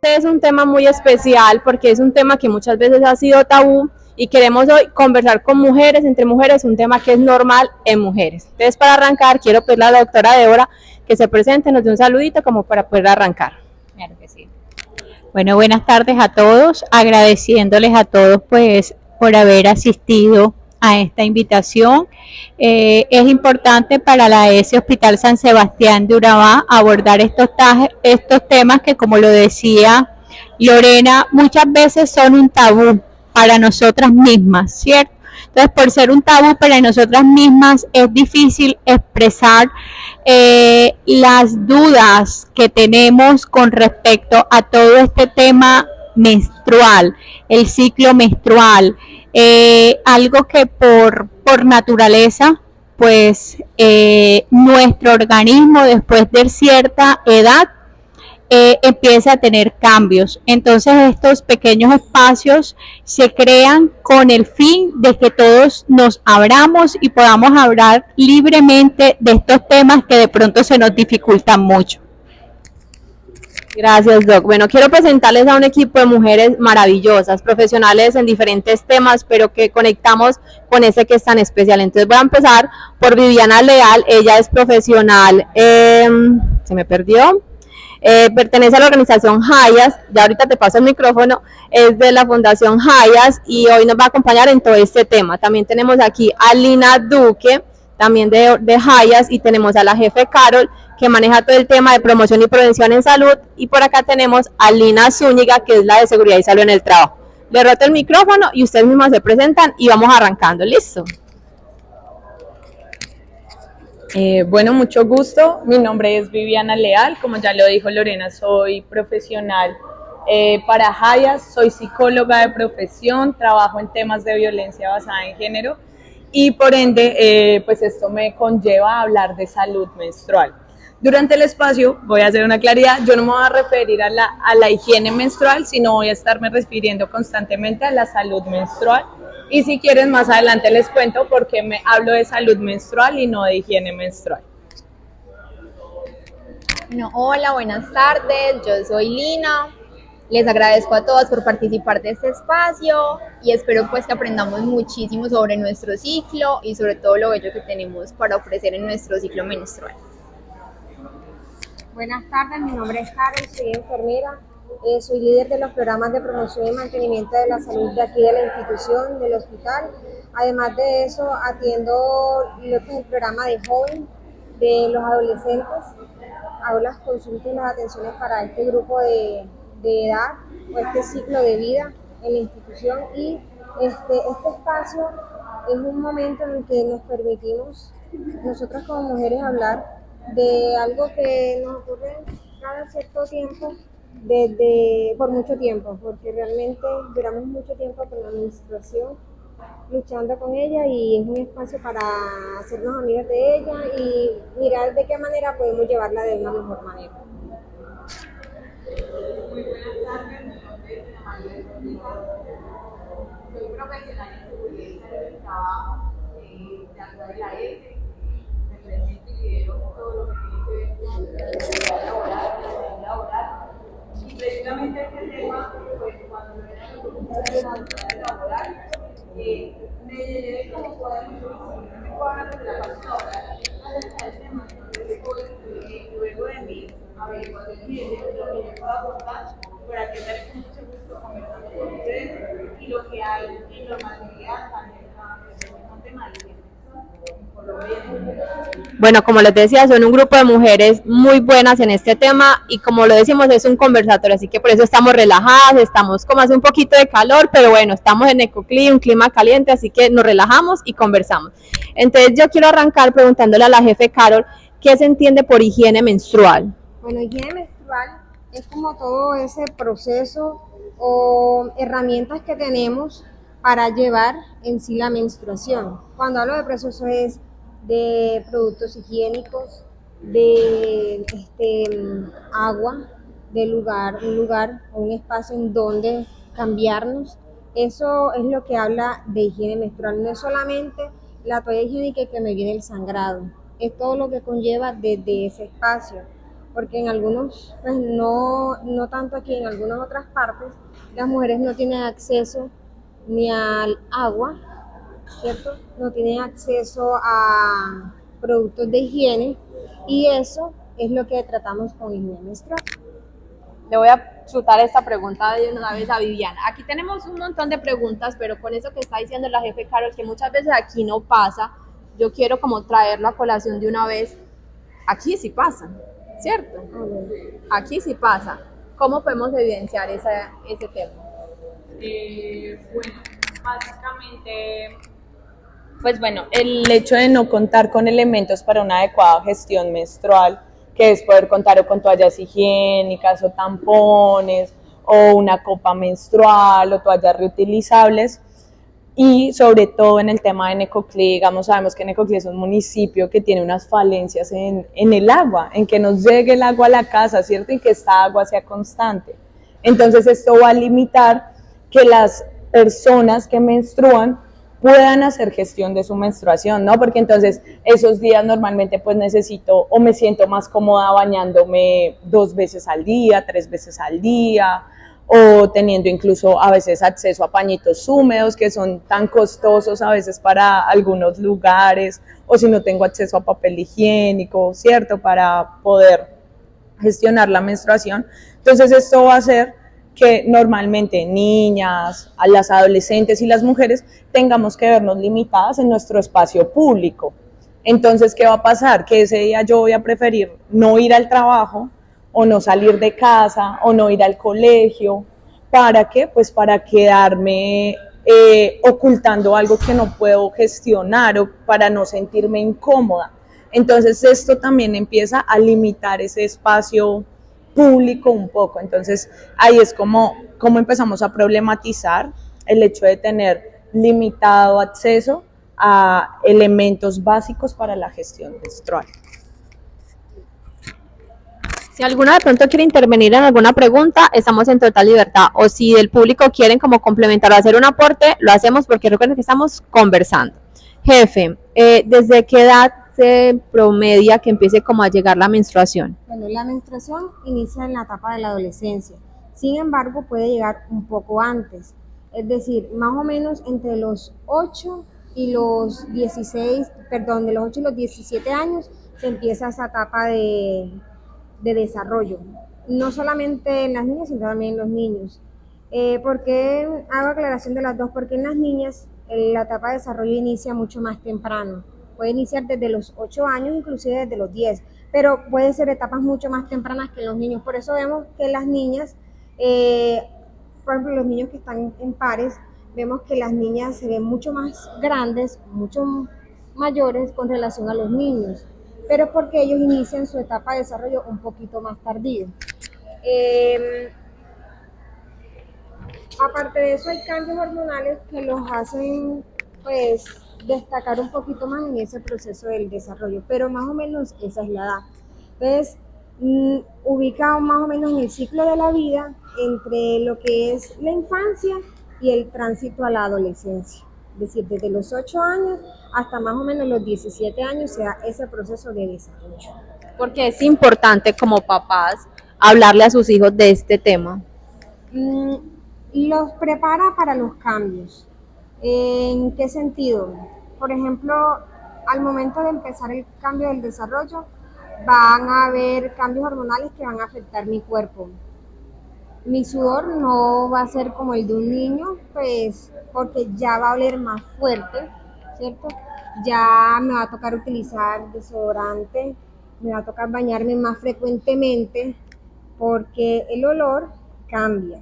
Es un tema muy especial porque es un tema que muchas veces ha sido tabú y queremos hoy conversar con mujeres, entre mujeres, un tema que es normal en mujeres. Entonces, para arrancar, quiero pedirle a la doctora Débora que se presente, nos dé un saludito como para poder arrancar. Claro que sí. Bueno, buenas tardes a todos, agradeciéndoles a todos pues por haber asistido a esta invitación. Es importante para la ESE Hospital San Sebastián de Urabá abordar estos temas que, como lo decía Lorena, muchas veces son un tabú para nosotras mismas, ¿cierto? Entonces, por ser un tabú para nosotras mismas, es difícil expresar las dudas que tenemos con respecto a todo este tema menstrual, el ciclo menstrual, algo que por naturaleza, pues nuestro organismo después de cierta edad empieza a tener cambios. Entonces estos pequeños espacios se crean con el fin de que todos nos abramos y podamos hablar libremente de estos temas que de pronto se nos dificultan mucho. Gracias, Doc. Bueno, quiero presentarles a un equipo de mujeres maravillosas, profesionales en diferentes temas, pero que conectamos con ese que es tan especial. Entonces voy a empezar por Viviana Leal. Ella es profesional, se me perdió, pertenece a la organización Hayas, ya ahorita te paso el micrófono, es de la Fundación Hayas y hoy nos va a acompañar en todo este tema. También tenemos aquí a Lina Duque, también de Hayas, y tenemos a la jefe Carol, que maneja todo el tema de promoción y prevención en salud, y por acá tenemos a Lina Zúñiga, que es la de seguridad y salud en el trabajo. Le roto el micrófono y ustedes mismos se presentan y vamos arrancando. ¿Listo? Bueno, mucho gusto. Mi nombre es Viviana Leal. Como ya lo dijo Lorena, soy profesional para Hayas, soy psicóloga de profesión, trabajo en temas de violencia basada en género y por ende, pues esto me conlleva a hablar de salud menstrual. Durante el espacio voy a hacer una claridad, yo no me voy a referir a la higiene menstrual, sino voy a estarme refiriendo constantemente a la salud menstrual. Y si quieren, más adelante les cuento por qué me hablo de salud menstrual y no de higiene menstrual. Bueno, hola, buenas tardes, yo soy Lina. Les agradezco a todas por participar de este espacio y espero pues que aprendamos muchísimo sobre nuestro ciclo y sobre todo lo bello que tenemos para ofrecer en nuestro ciclo menstrual. Buenas tardes, mi nombre es Carol, soy enfermera, soy líder de los programas de promoción y mantenimiento de la salud de aquí de la institución, del hospital. Además de eso, atiendo el programa de joven de los adolescentes, hago las consultas y las atenciones para este grupo de edad o este ciclo de vida en la institución y este espacio es un momento en el que nos permitimos nosotras como mujeres hablar de algo que nos ocurre cada cierto tiempo, por mucho tiempo, porque realmente duramos mucho tiempo con la menstruación, luchando con ella y es un espacio para hacernos amigas de ella y mirar de qué manera podemos llevarla de una mejor manera. Muy buenas tardes, mi nombre es Ana María Rodríguez, soy profesional en seguridad y salud del trabajo de acá de la ESE. Represento y lidero todo lo que tiene que ver con la seguridad laboral, la salud laboral. Y precisamente este tema, pues cuando me ven a la seguridad laboral, me llené como podemos, no me puedo hablar de la parte laboral, acerca del tema, entonces luego de mi averiguación y de lo que yo puedo aportar, para que estaré con mucho gusto conversando con ustedes y lo que hay en normatividad también en el mismo tema de higiene en Colombia. Bueno, como les decía, son un grupo de mujeres muy buenas en este tema y como lo decimos, es un conversatorio, así que por eso estamos relajadas, estamos como hace un poquito de calor, pero bueno, estamos en Ecoclima, un clima caliente, así que nos relajamos y conversamos. Entonces yo quiero arrancar preguntándole a la jefe Carol, ¿qué se entiende por higiene menstrual? Bueno, higiene menstrual es como todo ese proceso o herramientas que tenemos para llevar en sí la menstruación. Cuando hablo de proceso es de productos higiénicos, de agua, de un lugar o un espacio en donde cambiarnos. Eso es lo que habla de higiene menstrual. No es solamente la toalla higiénica que me viene el sangrado, es todo lo que conlleva desde ese espacio, porque en algunos, pues no tanto aquí, en algunas otras partes, las mujeres no tienen acceso ni al agua, ¿cierto? No tienen acceso a productos de higiene y eso es lo que tratamos con higiene menstrual. Le voy a chutar esta pregunta de una vez a Viviana. Aquí tenemos un montón de preguntas, pero con eso que está diciendo la jefe Carol, que muchas veces aquí no pasa, yo quiero como traerlo a colación de una vez. Aquí sí pasa, ¿cierto? Aquí sí pasa. ¿Cómo podemos evidenciar ese tema? Bueno, básicamente, pues bueno, el hecho de no contar con elementos para una adecuada gestión menstrual, que es poder contar o con toallas higiénicas o tampones o una copa menstrual o toallas reutilizables, y sobre todo en el tema de Necoclí, digamos, sabemos que Necoclí es un municipio que tiene unas falencias en el agua, en que nos llegue el agua a la casa, ¿cierto? Y que esta agua sea constante. Entonces esto va a limitar que las personas que menstruan puedan hacer gestión de su menstruación, ¿no? Porque entonces esos días normalmente pues necesito o me siento más cómoda bañándome 2 veces al día, 3 veces al día, o teniendo incluso a veces acceso a pañitos húmedos que son tan costosos a veces para algunos lugares, o si no tengo acceso a papel higiénico, ¿cierto? Para poder gestionar la menstruación. Entonces esto va a hacer que normalmente niñas, a las adolescentes y las mujeres tengamos que vernos limitadas en nuestro espacio público. Entonces, ¿qué va a pasar? Que ese día yo voy a preferir no ir al trabajo o no salir de casa o no ir al colegio. ¿Para qué? Pues para quedarme ocultando algo que no puedo gestionar o para no sentirme incómoda. Entonces esto también empieza a limitar ese espacio público un poco. Entonces ahí es como empezamos a problematizar el hecho de tener limitado acceso a elementos básicos para la gestión menstrual. Si alguno de pronto quiere intervenir en alguna pregunta, estamos en total libertad. O si el público quieren como complementar o hacer un aporte, lo hacemos porque recuerden que estamos conversando. Jefe, ¿desde qué edad se promedia que empiece como a llegar la menstruación? Bueno, la menstruación inicia en la etapa de la adolescencia, sin embargo puede llegar un poco antes, es decir, más o menos entre los 8 y los 16, perdón, de los 8 y los 17 años se empieza esa etapa de desarrollo, no solamente en las niñas, sino también en los niños. ¿Por qué hago aclaración de las dos? Porque en las niñas la etapa de desarrollo inicia mucho más temprano, puede iniciar desde los 8 años, inclusive desde los 10, pero puede ser etapas mucho más tempranas que en los niños. Por eso vemos que las niñas, por ejemplo, los niños que están en pares, vemos que las niñas se ven mucho más grandes, mucho mayores con relación a los niños, pero es porque ellos inician su etapa de desarrollo un poquito más tardío. Aparte de eso, hay cambios hormonales que los hacen, pues, destacar un poquito más en ese proceso del desarrollo, pero más o menos esa es la edad. Entonces, ubicado más o menos en el ciclo de la vida entre lo que es la infancia y el tránsito a la adolescencia. Es decir, desde los 8 años hasta más o menos los 17 años se da ese proceso de desarrollo. Porque es importante como papás hablarle a sus hijos de este tema. Los prepara para los cambios. ¿En qué sentido? Por ejemplo, al momento de empezar el cambio del desarrollo, van a haber cambios hormonales que van a afectar mi cuerpo. Mi sudor no va a ser como el de un niño, pues porque ya va a oler más fuerte, ¿cierto? Ya me va a tocar utilizar desodorante, me va a tocar bañarme más frecuentemente porque el olor cambia.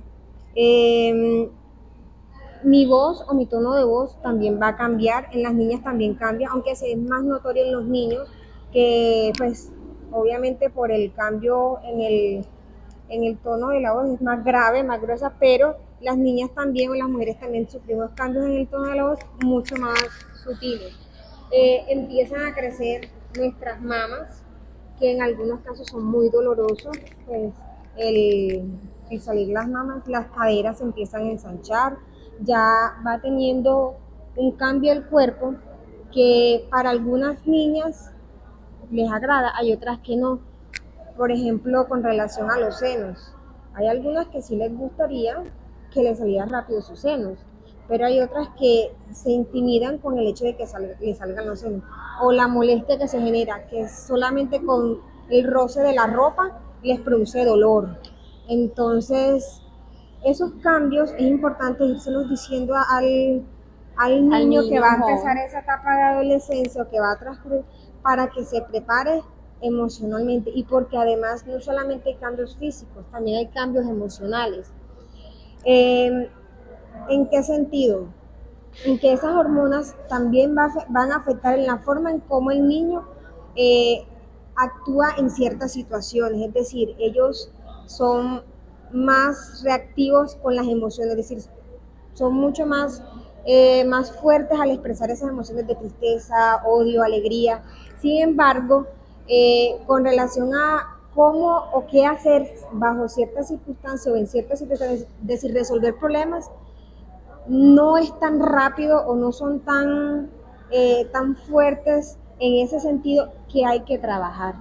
Mi voz o mi tono de voz también va a cambiar, en las niñas también cambia, aunque se es más notorio en los niños, que pues obviamente por el cambio en el tono de la voz es más grave, más gruesa, pero las niñas también o las mujeres también sufrimos cambios en el tono de la voz mucho más sutiles. Empiezan a crecer nuestras mamas, que en algunos casos son muy dolorosos, pues el salir las mamas, las caderas se empiezan a ensanchar, ya va teniendo un cambio el cuerpo que para algunas niñas les agrada, hay otras que no. Por ejemplo, con relación a los senos, hay algunas que sí les gustaría que les salieran rápido sus senos, pero hay otras que se intimidan con el hecho de que les salgan los senos, o la molestia que se genera, que solamente con el roce de la ropa les produce dolor. Entonces, esos cambios es importante irselos diciendo al niño que va a empezar esa etapa de adolescencia o que va a transcurrir, para que se prepare emocionalmente, y porque además no solamente hay cambios físicos, también hay cambios emocionales. ¿En qué sentido? En que esas hormonas también van a afectar en la forma en cómo el niño eh, actúa en ciertas situaciones, es decir, ellos son más reactivos con las emociones, es decir, son mucho más fuertes al expresar esas emociones de tristeza, odio, alegría. Sin embargo, con relación a cómo o qué hacer bajo ciertas circunstancias o en ciertas situaciones, es decir, resolver problemas, no es tan rápido o no son tan fuertes en ese sentido, que hay que trabajar.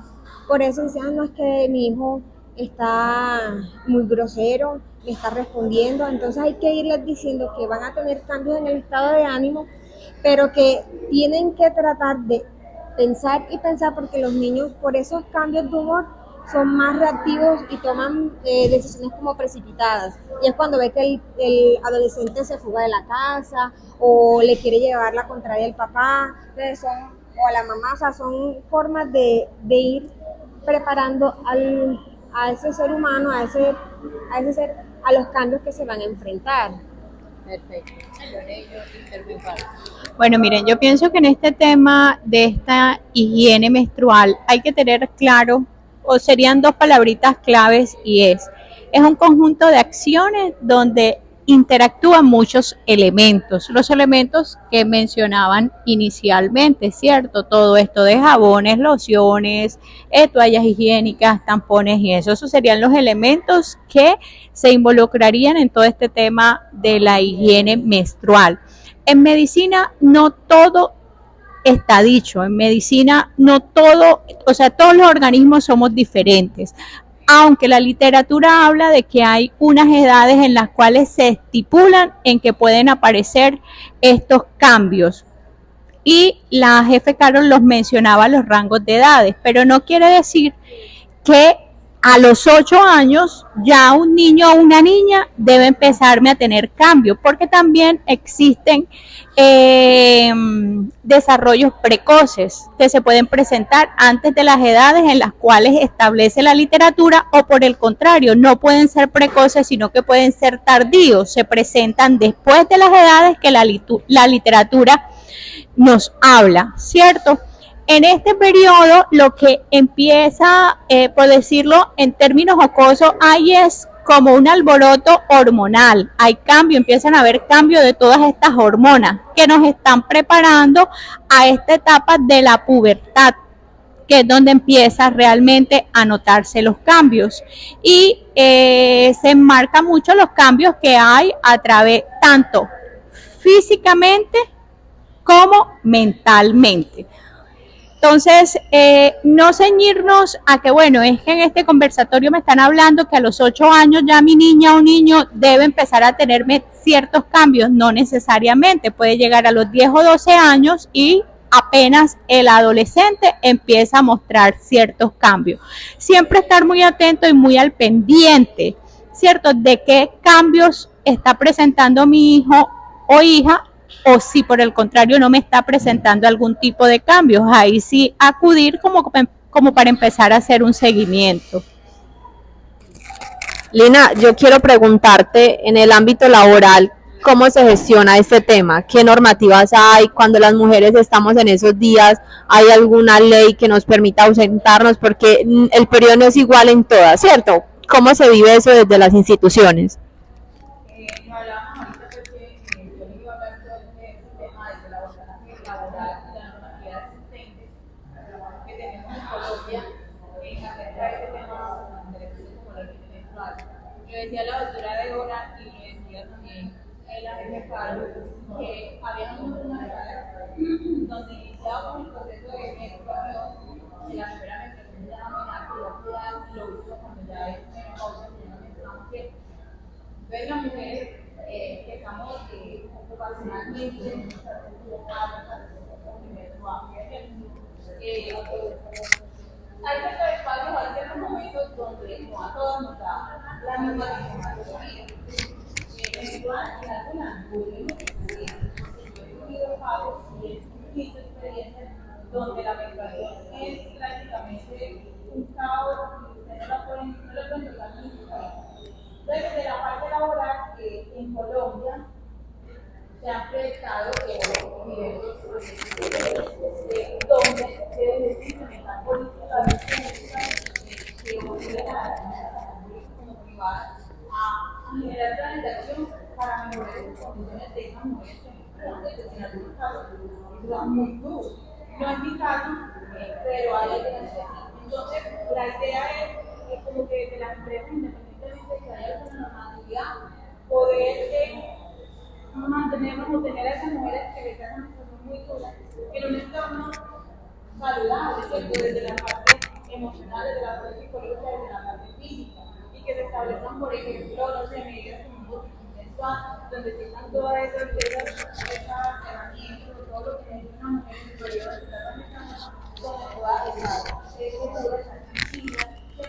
Por eso dicen, no, es que mi hijo está muy grosero, me está respondiendo, entonces hay que irles diciendo que van a tener cambios en el estado de ánimo, pero que tienen que tratar de pensar y pensar, porque los niños por esos cambios de humor son más reactivos y toman decisiones como precipitadas. Y es cuando ve que el adolescente se fuga de la casa o le quiere llevar la contraria al papá, entonces o a la mamá, o sea, son formas de ir preparando a ese ser humano, a ese ser, a los cambios que se van a enfrentar. Perfecto. Bueno, miren, yo pienso que en este tema de esta higiene menstrual hay que tener claro, o serían dos palabritas claves, y es un conjunto de acciones donde interactúan muchos elementos, los elementos que mencionaban inicialmente, ¿cierto? Todo esto de jabones, lociones, toallas higiénicas, tampones y eso, esos serían los elementos que se involucrarían en todo este tema de la higiene menstrual. En medicina no todo está dicho, en medicina no todo, o sea, todos los organismos somos diferentes, aunque la literatura habla de que hay unas edades en las cuales se estipulan en que pueden aparecer estos cambios. Y la jefe Carol los mencionaba los rangos de edades, pero no quiere decir que a los 8 años ya un niño o una niña debe empezarme a tener cambios, porque también existen desarrollos precoces que se pueden presentar antes de las edades en las cuales establece la literatura, o por el contrario, no pueden ser precoces, sino que pueden ser tardíos, se presentan después de las edades que la literatura nos habla, ¿cierto? En este periodo lo que empieza, por decirlo en términos jocosos, hay es como un alboroto hormonal, hay cambio, empiezan a haber cambio de todas estas hormonas que nos están preparando a esta etapa de la pubertad, que es donde empieza realmente a notarse los cambios, y se enmarcan mucho los cambios que hay a través, tanto físicamente como mentalmente. Entonces, no ceñirnos a que, bueno, es que en este conversatorio me están hablando que a los 8 años ya mi niña o niño debe empezar a tenerme ciertos cambios. No necesariamente, puede llegar a los 10 o 12 años y apenas el adolescente empieza a mostrar ciertos cambios. Siempre estar muy atento y muy al pendiente, ¿cierto?, de qué cambios está presentando mi hijo o hija, o si por el contrario no me está presentando algún tipo de cambios, ahí sí acudir como para empezar a hacer un seguimiento. Lina, yo quiero preguntarte en el ámbito laboral, ¿cómo se gestiona este tema? ¿Qué normativas hay cuando las mujeres estamos en esos días? ¿Hay alguna ley que nos permita ausentarnos? Porque el periodo no es igual en todas, ¿cierto? ¿Cómo se vive eso desde las instituciones? No hablábamos ahorita porque yo les iba a hablar todo este tema de la abordaje laboral y la normativa existente que tenemos en Colombia acerca de este tema de derechos como la higiene menstrual. Lo decía la doctora Deora y lo decía también la jefe Carlos, que había unas edades donde iniciábamos el proceso de menstruación de la hay una mujer que estamos ocupacionalmente en nuestra hay ciertos espacios, hay ciertos momentos donde no a todos nos da la misma información. Menstrual en algunas volvemos a experiencias, porque yo he tenido casos y he visto experiencias donde la menstruación es prácticamente un caos y usted no la pueden tocar ni siquiera. Entonces, de la parte laboral, en Colombia se han proyectado diversos proyectos donde se debe implementar políticas que obliguen a las públicas como privadas a generar planificación para mejorar las condiciones de esas mujeres que en algunos casos eso es muy duro. No es mi caso, pero hay alternativas. Entonces, la idea es como que de las empresas, independientemente de que haya alguna normatividad, poder mantenernos o tener a esas mujeres que les dan una situación muy dura en un entorno saludable, ¿cierto? Desde la parte emocional, desde la parte psicológica, desde la parte física, y que se establezcan, por ejemplo, no sé, medidas como un botiquín mensual, donde tengan todas esas herramientas, todo lo que necesita una mujer en el periodo de tratamiento, donde pueda estar segura, estar tranquila, y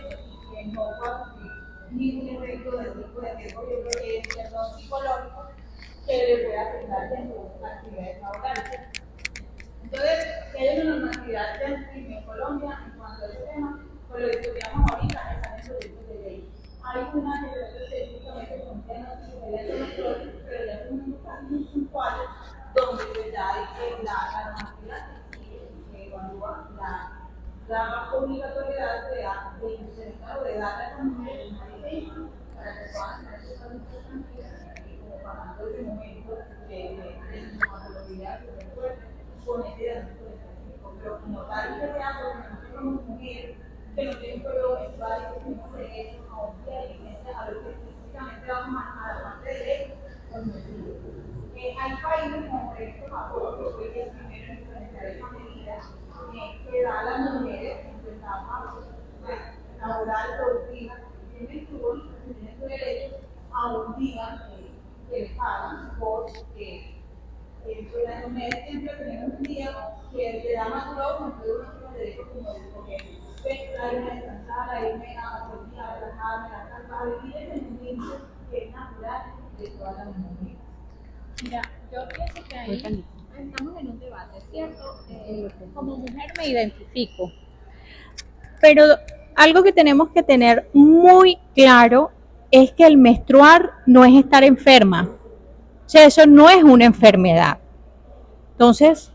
que no pueda sufrir ningún efecto de tipo de riesgo psicológico que le pueda afectar en sus actividades laborales. Entonces, si hay una normatividad en Colombia en cuanto a ese tema, pues lo discutíamos ahorita, están en proyectos de ley. Hay una que específicamente con temas diferentes de nosotros, pero ya son unos casos muy puntuales donde pues ya hay la normatividad que evalúa la obligatoriedad de implementar o de darle a las mujeres una licencia para que puedan tener sus adultos tranquilas y como pasando ese momento de sintomatología súper fuerte con ese diagnóstico específico. Pero como tal que sea, porque nosotros somos mujeres que no tienen periodo menstrual y que tenemos derecho a un día de licencia a lo que específicamente vamos a la parte de ley, pues no es cierto. Hay países como por ejemplo Japón, que fue el primero en implementar esa medida, que da a las mujeres en su etapa laboral productiva que menstruan, que tienen su derecho a un día que les pagan por durante un mes siempre tenemos un día que le da más trabajo, nos puede uno tener derecho como de escoger a irme a descansar, a irme a dormir, a relajarme, a descansar, a vivir en el mundo que es natural de todas las mujeres. Mira, yo pienso que ahí estamos en un debate, ¿cierto? Como mujer me identifico, pero algo que tenemos que tener muy claro es que el menstruar no es estar enferma, o sea, eso no es una enfermedad. Entonces,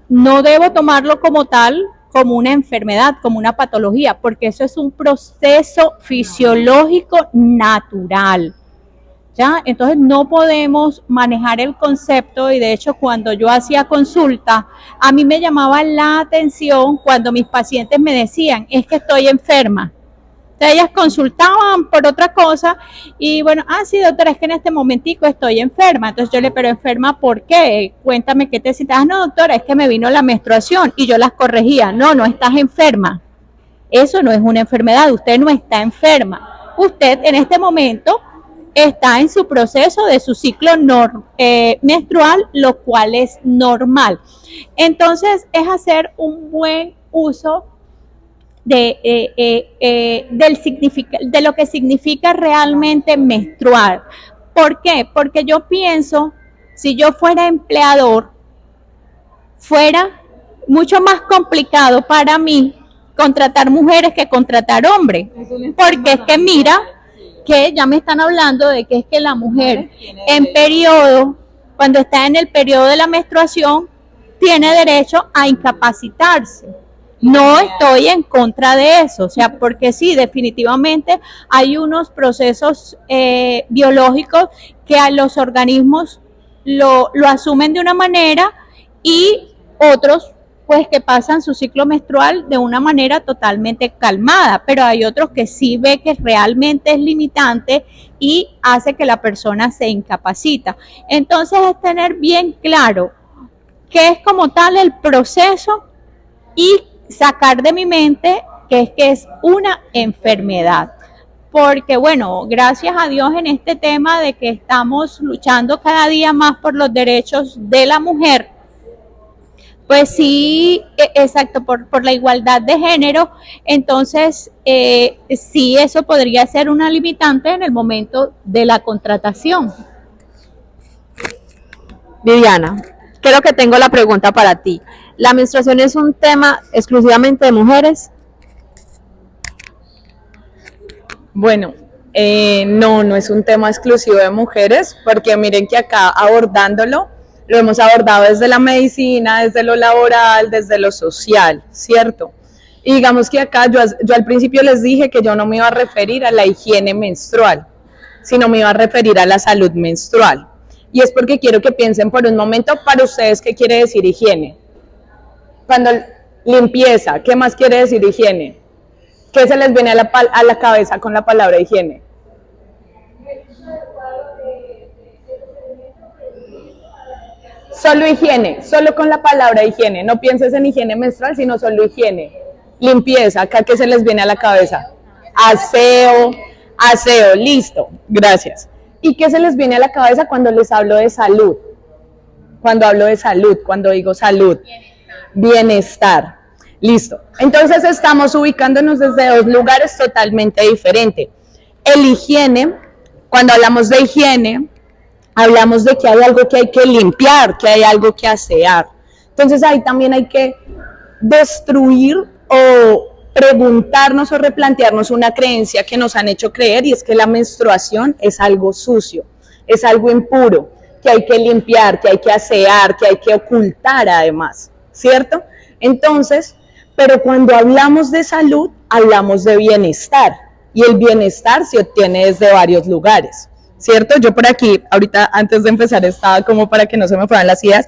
no debo tomarlo como tal, como una enfermedad, como una patología, porque eso es un proceso fisiológico natural. ¿Ya? Entonces no podemos manejar el concepto y de hecho cuando yo hacía consulta, a mí me llamaba la atención cuando mis pacientes me decían, es que estoy enferma. Entonces ellas consultaban por otra cosa y bueno, sí doctora, es que en este momentico estoy enferma. Entonces yo le, pero enferma ¿por qué? Cuéntame qué te sientes. No doctora, es que me vino la menstruación y yo las corregía. No, no estás enferma. Eso no es una enfermedad, usted no está enferma. Usted en este momento está en su proceso de su ciclo menstrual, lo cual es normal. Entonces, es hacer un buen uso de lo que significa realmente menstruar. ¿Por qué? Porque yo pienso, si yo fuera empleador, fuera mucho más complicado para mí contratar mujeres que contratar hombres. Porque es que mira, que ya me están hablando de que es que la mujer en periodo, cuando está en el periodo de la menstruación, tiene derecho a incapacitarse. No estoy en contra de eso, o sea, porque sí, definitivamente hay unos procesos biológicos que a los organismos lo asumen de una manera y otros pues que pasan su ciclo menstrual de una manera totalmente calmada, pero hay otros que sí ve que realmente es limitante y hace que la persona se incapacita. Entonces es tener bien claro qué es como tal el proceso y sacar de mi mente que es una enfermedad. porque bueno, gracias a Dios en este tema de que estamos luchando cada día más por los derechos de la mujer, pues sí, exacto, por la igualdad de género, entonces sí, eso podría ser una limitante en el momento de la contratación. Viviana, creo que tengo la pregunta para ti. ¿La menstruación es un tema exclusivamente de mujeres? Bueno, no es un tema exclusivo de mujeres, porque miren que acá abordándolo, lo hemos abordado desde la medicina, desde lo laboral, desde lo social, ¿cierto? Y digamos que acá yo al principio les dije que yo no me iba a referir a la higiene menstrual, sino me iba a referir a la salud menstrual. Y es porque quiero que piensen por un momento para ustedes qué quiere decir higiene. Cuando limpieza, ¿qué más quiere decir higiene? ¿Qué se les viene a la cabeza con la palabra higiene? Solo higiene, solo con la palabra higiene. No pienses en higiene menstrual, sino solo higiene. Limpieza, acá ¿qué se les viene a la cabeza? Aseo, listo, gracias. ¿Y qué se les viene a la cabeza cuando les hablo de salud? Cuando hablo de salud, cuando digo salud, bienestar. Listo. Entonces estamos ubicándonos desde dos lugares totalmente diferentes. El higiene, cuando hablamos de higiene, hablamos de que hay algo que hay que limpiar, que hay algo que asear. Entonces ahí también hay que destruir o preguntarnos o replantearnos una creencia que nos han hecho creer, y es que la menstruación es algo sucio, es algo impuro, que hay que limpiar, que hay que asear, que hay que ocultar además, ¿cierto? Entonces, pero cuando hablamos de salud, hablamos de bienestar, y el bienestar se obtiene desde varios lugares, ¿cierto? Yo por aquí, ahorita antes de empezar, estaba como para que no se me fueran las ideas.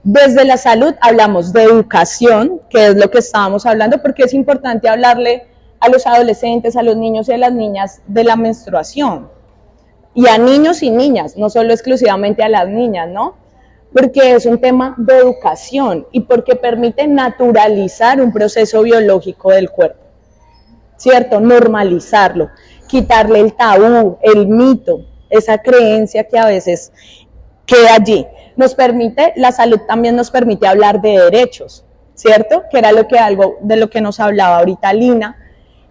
Desde la salud hablamos de educación, que es lo que estábamos hablando, porque es importante hablarle a los adolescentes, a los niños y a las niñas de la menstruación, y a niños y niñas, no solo exclusivamente a las niñas, ¿no? Porque es un tema de educación y porque permite naturalizar un proceso biológico del cuerpo, ¿cierto? Normalizarlo, quitarle el tabú, el mito, esa creencia que a veces queda allí. Nos permite, la salud también nos permite hablar de derechos, ¿cierto? Que era algo de lo que nos hablaba ahorita Lina,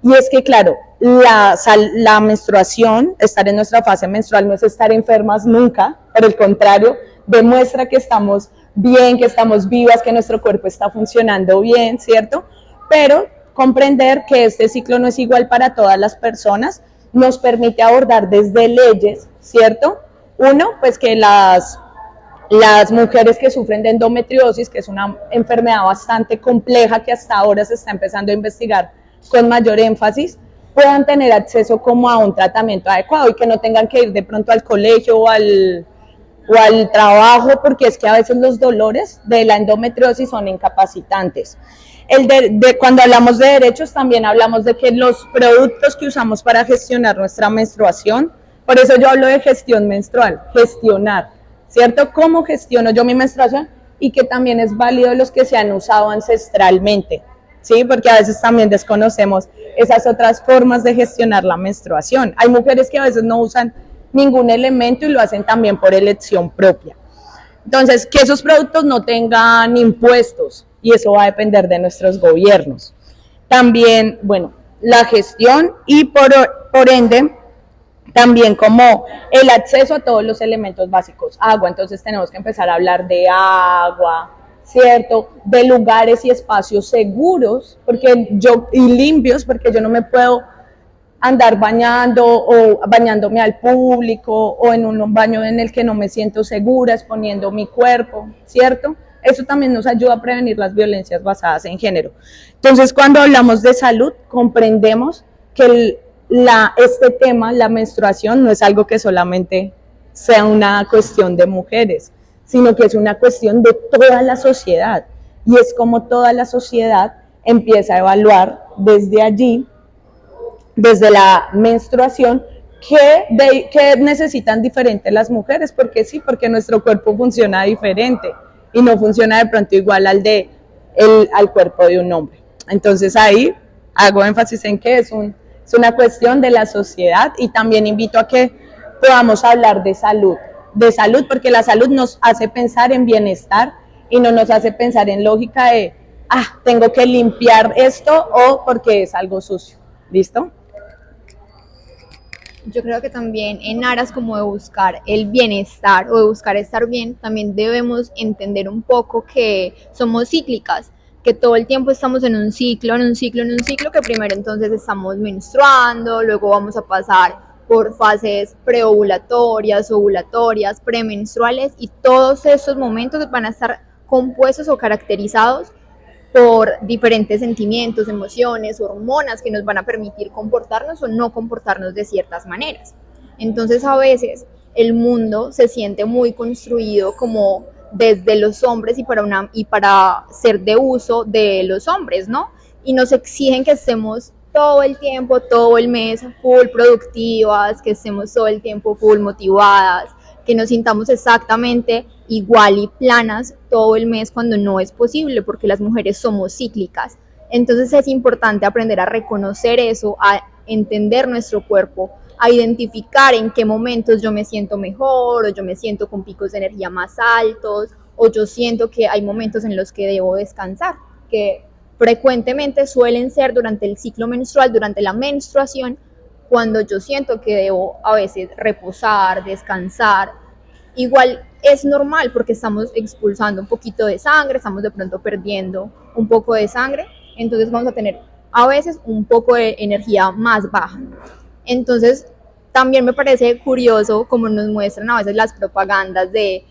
y es que claro, la menstruación, estar en nuestra fase menstrual no es estar enfermas nunca, por el contrario, demuestra que estamos bien, que estamos vivas, que nuestro cuerpo está funcionando bien, ¿cierto? Pero comprender que este ciclo no es igual para todas las personas nos permite abordar desde leyes, ¿cierto? Uno, pues que las mujeres que sufren de endometriosis, que es una enfermedad bastante compleja que hasta ahora se está empezando a investigar con mayor énfasis, puedan tener acceso como a un tratamiento adecuado y que no tengan que ir de pronto al colegio o al trabajo, porque es que a veces los dolores de la endometriosis son incapacitantes. Cuando hablamos de derechos, también hablamos de que los productos que usamos para gestionar nuestra menstruación, por eso yo hablo de gestión menstrual, gestionar, ¿cierto? ¿Cómo gestiono yo mi menstruación? Y que también es válido los que se han usado ancestralmente, ¿sí? Porque a veces también desconocemos esas otras formas de gestionar la menstruación. Hay mujeres que a veces no usan ningún elemento y lo hacen también por elección propia. Entonces, que esos productos no tengan impuestos, y eso va a depender de nuestros gobiernos. También, bueno, la gestión y por ende, también como el acceso a todos los elementos básicos. Agua, entonces tenemos que empezar a hablar de agua, ¿cierto? De lugares y espacios seguros y limpios, porque yo no me puedo andar bañando o bañándome al público o en un baño en el que no me siento segura, exponiendo mi cuerpo, ¿cierto? Eso también nos ayuda a prevenir las violencias basadas en género. Entonces, cuando hablamos de salud, comprendemos que este tema, la menstruación, no es algo que solamente sea una cuestión de mujeres, sino que es una cuestión de toda la sociedad. Y es como toda la sociedad empieza a evaluar desde allí, desde la menstruación, que necesitan diferente las mujeres, porque sí, porque nuestro cuerpo funciona diferente y no funciona de pronto igual al cuerpo de un hombre. Entonces ahí hago énfasis en que es una cuestión de la sociedad y también invito a que podamos hablar de salud porque la salud nos hace pensar en bienestar y no nos hace pensar en lógica de, tengo que limpiar esto o porque es algo sucio, ¿listo? Yo creo que también en aras como de buscar el bienestar o de buscar estar bien, también debemos entender un poco que somos cíclicas, que todo el tiempo estamos en un ciclo, en un ciclo, en un ciclo, que primero entonces estamos menstruando, luego vamos a pasar por fases preovulatorias, ovulatorias, premenstruales y todos esos momentos van a estar compuestos o caracterizados por diferentes sentimientos, emociones, hormonas que nos van a permitir comportarnos o no comportarnos de ciertas maneras. Entonces a veces el mundo se siente muy construido como desde los hombres y para ser de uso de los hombres, ¿no? Y nos exigen que estemos todo el tiempo, todo el mes full productivas, que estemos todo el tiempo full motivadas, que nos sintamos exactamente igual y planas todo el mes cuando no es posible porque las mujeres somos cíclicas. Entonces es importante aprender a reconocer eso, a entender nuestro cuerpo, a identificar en qué momentos yo me siento mejor o yo me siento con picos de energía más altos o yo siento que hay momentos en los que debo descansar, que frecuentemente suelen ser durante el ciclo menstrual, durante la menstruación, cuando yo siento que debo a veces reposar, descansar. Igual es normal porque estamos expulsando un poquito de sangre, estamos de pronto perdiendo un poco de sangre, entonces vamos a tener a veces un poco de energía más baja. Entonces también me parece curioso como nos muestran a veces las propagandas de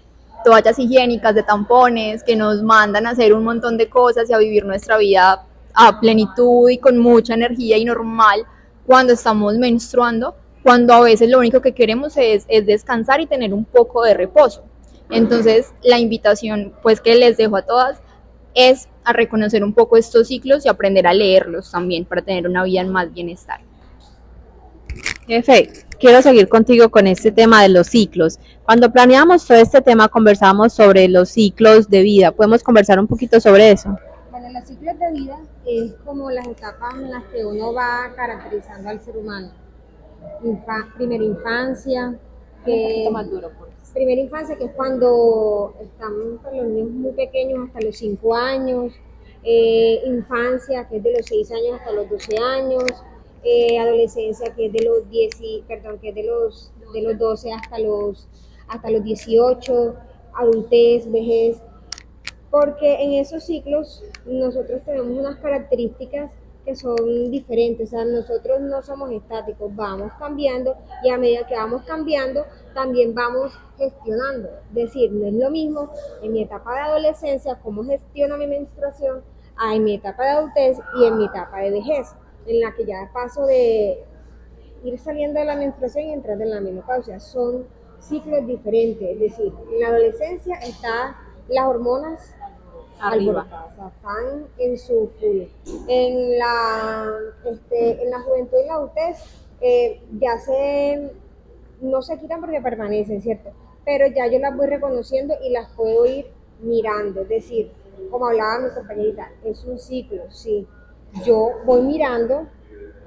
toallas higiénicas, de tampones, que nos mandan a hacer un montón de cosas y a vivir nuestra vida a plenitud y con mucha energía y normal cuando estamos menstruando, cuando a veces lo único que queremos es descansar y tener un poco de reposo. Entonces la invitación pues que les dejo a todas es a reconocer un poco estos ciclos y aprender a leerlos también para tener una vida en más bienestar. Jefe, quiero seguir contigo con este tema de los ciclos. Cuando planeamos todo este tema, conversamos sobre los ciclos de vida. ¿Podemos conversar un poquito sobre eso? Bueno, los ciclos de vida es como las etapas en las que uno va caracterizando al ser humano. Primera infancia, que primera infancia que es cuando están pues, los niños muy pequeños hasta los 5 años, infancia que es de los 6 años hasta los 12 años, adolescencia que es de los 10, perdón, que es de los 12 hasta los 18, adultez, vejez, porque en esos ciclos nosotros tenemos unas características que son diferentes, o sea, nosotros no somos estáticos, vamos cambiando y a medida que vamos cambiando también vamos gestionando, es decir, no es lo mismo en mi etapa de adolescencia cómo gestiono mi menstruación a en mi etapa de adultez y en mi etapa de vejez, en la que ya paso de ir saliendo de la menstruación y entrar en la menopausia, son ciclos diferentes, es decir, en la adolescencia están las hormonas Arriba. o sea, están en su full. En la juventud y la adultez no se quitan porque permanecen, ¿cierto? Pero ya yo las voy reconociendo y las puedo ir mirando, es decir, como hablaba mi compañerita, es un ciclo, sí. Yo voy mirando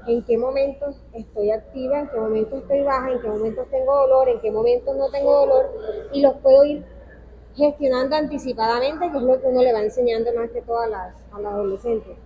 en qué momentos estoy activa, en qué momentos estoy baja, en qué momentos tengo dolor, en qué momentos no tengo dolor, y los puedo ir gestionando anticipadamente, que es lo que uno le va enseñando más que todo a las adolescentes,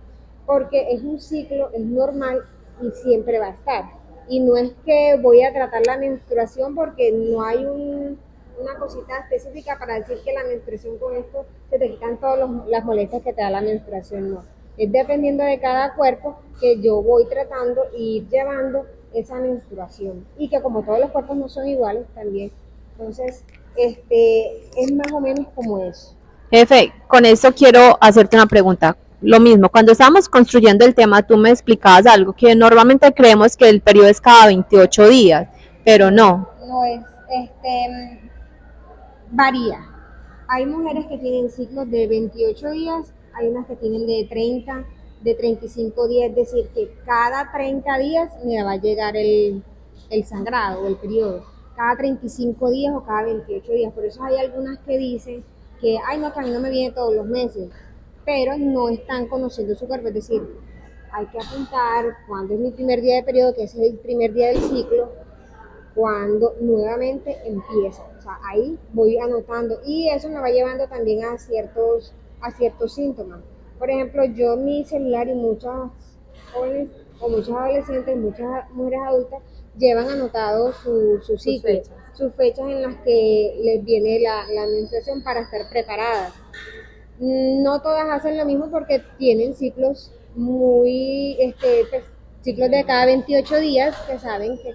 porque es un ciclo, es normal y siempre va a estar. Y no es que voy a tratar la menstruación porque no hay una cosita específica para decir que la menstruación con esto se te quitan todas las molestias que te da la menstruación, no. Es dependiendo de cada cuerpo que yo voy tratando y ir llevando esa menstruación. Y que como todos los cuerpos no son iguales también, entonces es más o menos como eso. Jefe, con esto quiero hacerte una pregunta. Lo mismo, cuando estábamos construyendo el tema, tú me explicabas algo que normalmente creemos que el periodo es cada 28 días, pero no. No es, varía. Hay mujeres que tienen ciclos de 28 días, hay unas que tienen de 30, de 35 días, es decir, que cada 30 días me va a llegar el sangrado o el periodo, cada 35 días o cada 28 días. Por eso hay algunas que dicen que, ay no, que a mí no me viene todos los meses, pero no están conociendo su cuerpo, es decir, hay que apuntar cuándo es mi primer día de periodo, que ese es el primer día del ciclo, cuando nuevamente empieza. O sea, ahí voy anotando y eso me va llevando también a ciertos síntomas. Por ejemplo, yo mi celular y muchas jóvenes o muchas adolescentes, muchas mujeres adultas llevan anotado su ciclo, sus fechas en las que les viene la menstruación para estar preparadas. No todas hacen lo mismo porque tienen ciclos pues, ciclos de cada 28 días, que saben que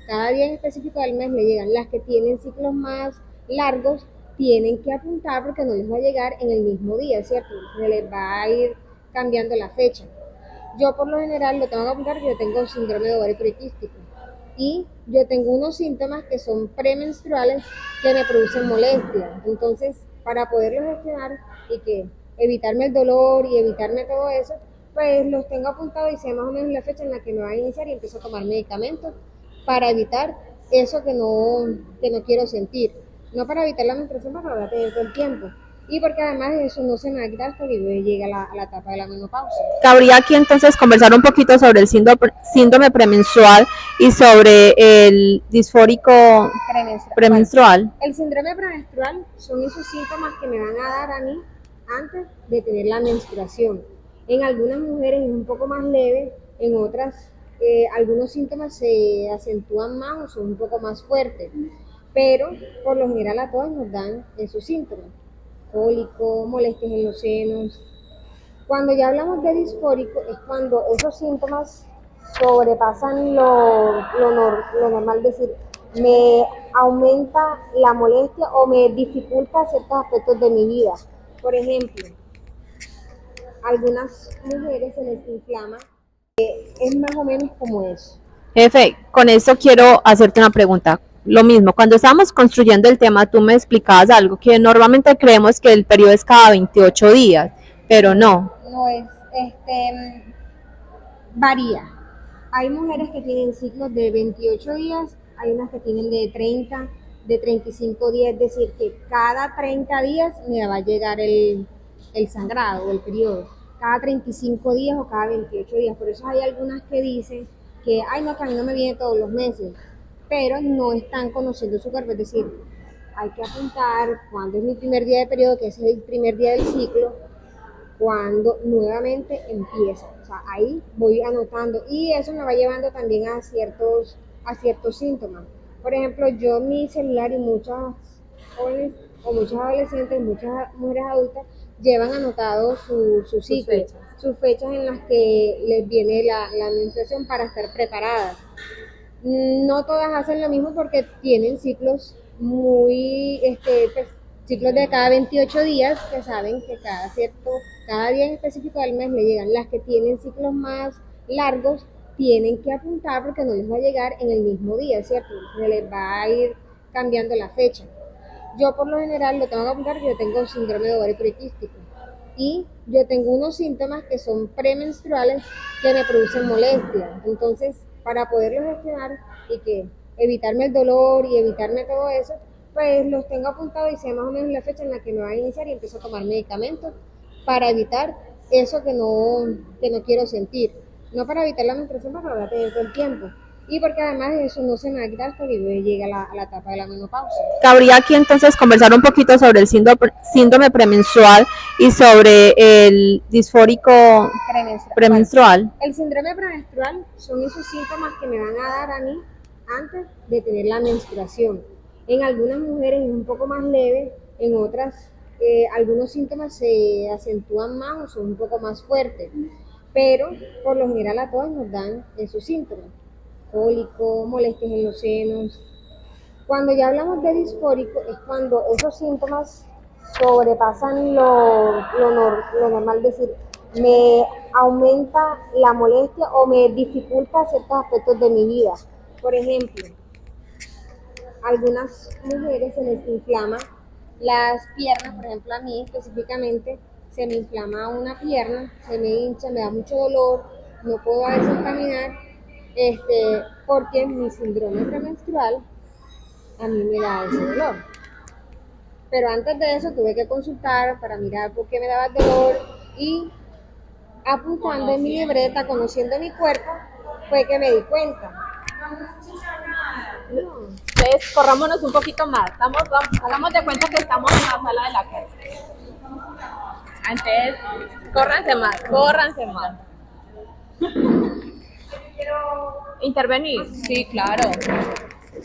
cada día en específico del mes le llegan. Las que tienen ciclos más largos tienen que apuntar porque no les va a llegar en el mismo día, ¿cierto? Se les va a ir cambiando la fecha. Yo por lo general lo tengo que apuntar porque yo tengo síndrome de ovario poliquístico y yo tengo unos síntomas que son premenstruales que me producen molestia. Entonces, para poderlos gestionar y que evitarme el dolor y evitarme todo eso, pues los tengo apuntados y sé más o menos la fecha en la que me va a iniciar y empiezo a tomar medicamentos para evitar eso que no quiero sentir. No para evitar la menstruación, porque lo voy a tener todo el tiempo. Y porque además eso no se me va a quitar hasta que yo llegue a la etapa de la menopausia. Cabría aquí entonces conversar un poquito sobre el síndrome premenstrual y sobre el disfórico premenstrual. El síndrome premenstrual son esos síntomas que me van a dar a mí antes de tener la menstruación. En algunas mujeres es un poco más leve, en otras algunos síntomas se acentúan más o son un poco más fuertes, pero por lo general a todas nos dan esos síntomas: cólico, molestias en los senos. Cuando ya hablamos de disfórico es cuando esos síntomas sobrepasan lo normal, es decir, me aumenta la molestia o me dificulta ciertos aspectos de mi vida. Por ejemplo, algunas mujeres se les inflama, es más o menos como eso. Jefe, con esto quiero hacerte una pregunta. Lo mismo, cuando estábamos construyendo el tema, tú me explicabas algo que normalmente creemos que el periodo es cada 28 días, pero no. No es, varía. Hay mujeres que tienen ciclos de 28 días, hay unas que tienen de 30, de 35 días, es decir, que cada 30 días me va a llegar el sangrado o el periodo, cada 35 días o cada 28 días. Por eso hay algunas que dicen que, ay no, que a mí no me viene todos los meses, pero no están conociendo su cuerpo, es decir, hay que apuntar cuándo es mi primer día de periodo, que ese es el primer día del ciclo, cuando nuevamente empieza. O sea, ahí voy anotando y eso me va llevando también a ciertos síntomas. Por ejemplo, yo mi celular y muchas jóvenes o muchas adolescentes, muchas mujeres adultas llevan anotado su ciclo, sus fechas en las que les viene la menstruación para estar preparadas. No todas hacen lo mismo porque tienen ciclos pues, ciclos de cada 28 días, que saben que cada día en específico del mes le llegan. Las que tienen ciclos más largos tienen que apuntar porque no les va a llegar en el mismo día, ¿cierto? Se les va a ir cambiando la fecha. Yo por lo general lo tengo que apuntar porque yo tengo síndrome de ovario poliquístico y yo tengo unos síntomas que son premenstruales que me producen molestia. Entonces, para poderlos gestionar y que evitarme el dolor y evitarme todo eso, pues los tengo apuntados y sé más o menos la fecha en la que me va a iniciar y empiezo a tomar medicamentos para evitar eso que no quiero sentir. No para evitar la menstruación, porque lo voy a tener todo el tiempo. Y porque además eso no se me va a quitar hasta que yo llegue a la etapa de la menopausia. Cabría aquí entonces conversar un poquito sobre el síndrome premenstrual y sobre el disfórico premenstrual. El síndrome premenstrual son esos síntomas que me van a dar a mí antes de tener la menstruación. En algunas mujeres es un poco más leve, en otras algunos síntomas se acentúan más o son un poco más fuertes, pero por lo general a todas nos dan esos síntomas: cólico, molestias en los senos. Cuando ya hablamos de disfórico es cuando esos síntomas sobrepasan lo normal, es decir, me aumenta la molestia o me dificulta ciertos aspectos de mi vida. Por ejemplo, algunas mujeres se les inflama las piernas, por ejemplo a mí específicamente se me inflama una pierna, se me hincha, me da mucho dolor, no puedo a veces caminar, porque mi síndrome premenstrual a mí me da ese dolor. Pero antes de eso tuve que consultar para mirar por qué me daba el dolor y apuntando en mi libreta, conociendo mi cuerpo, fue que me di cuenta. Entonces, corrámonos un poquito más. Hagamos de cuenta que estamos en la sala de la clase. Entonces, córranse más. ¿Intervenir? Sí, claro.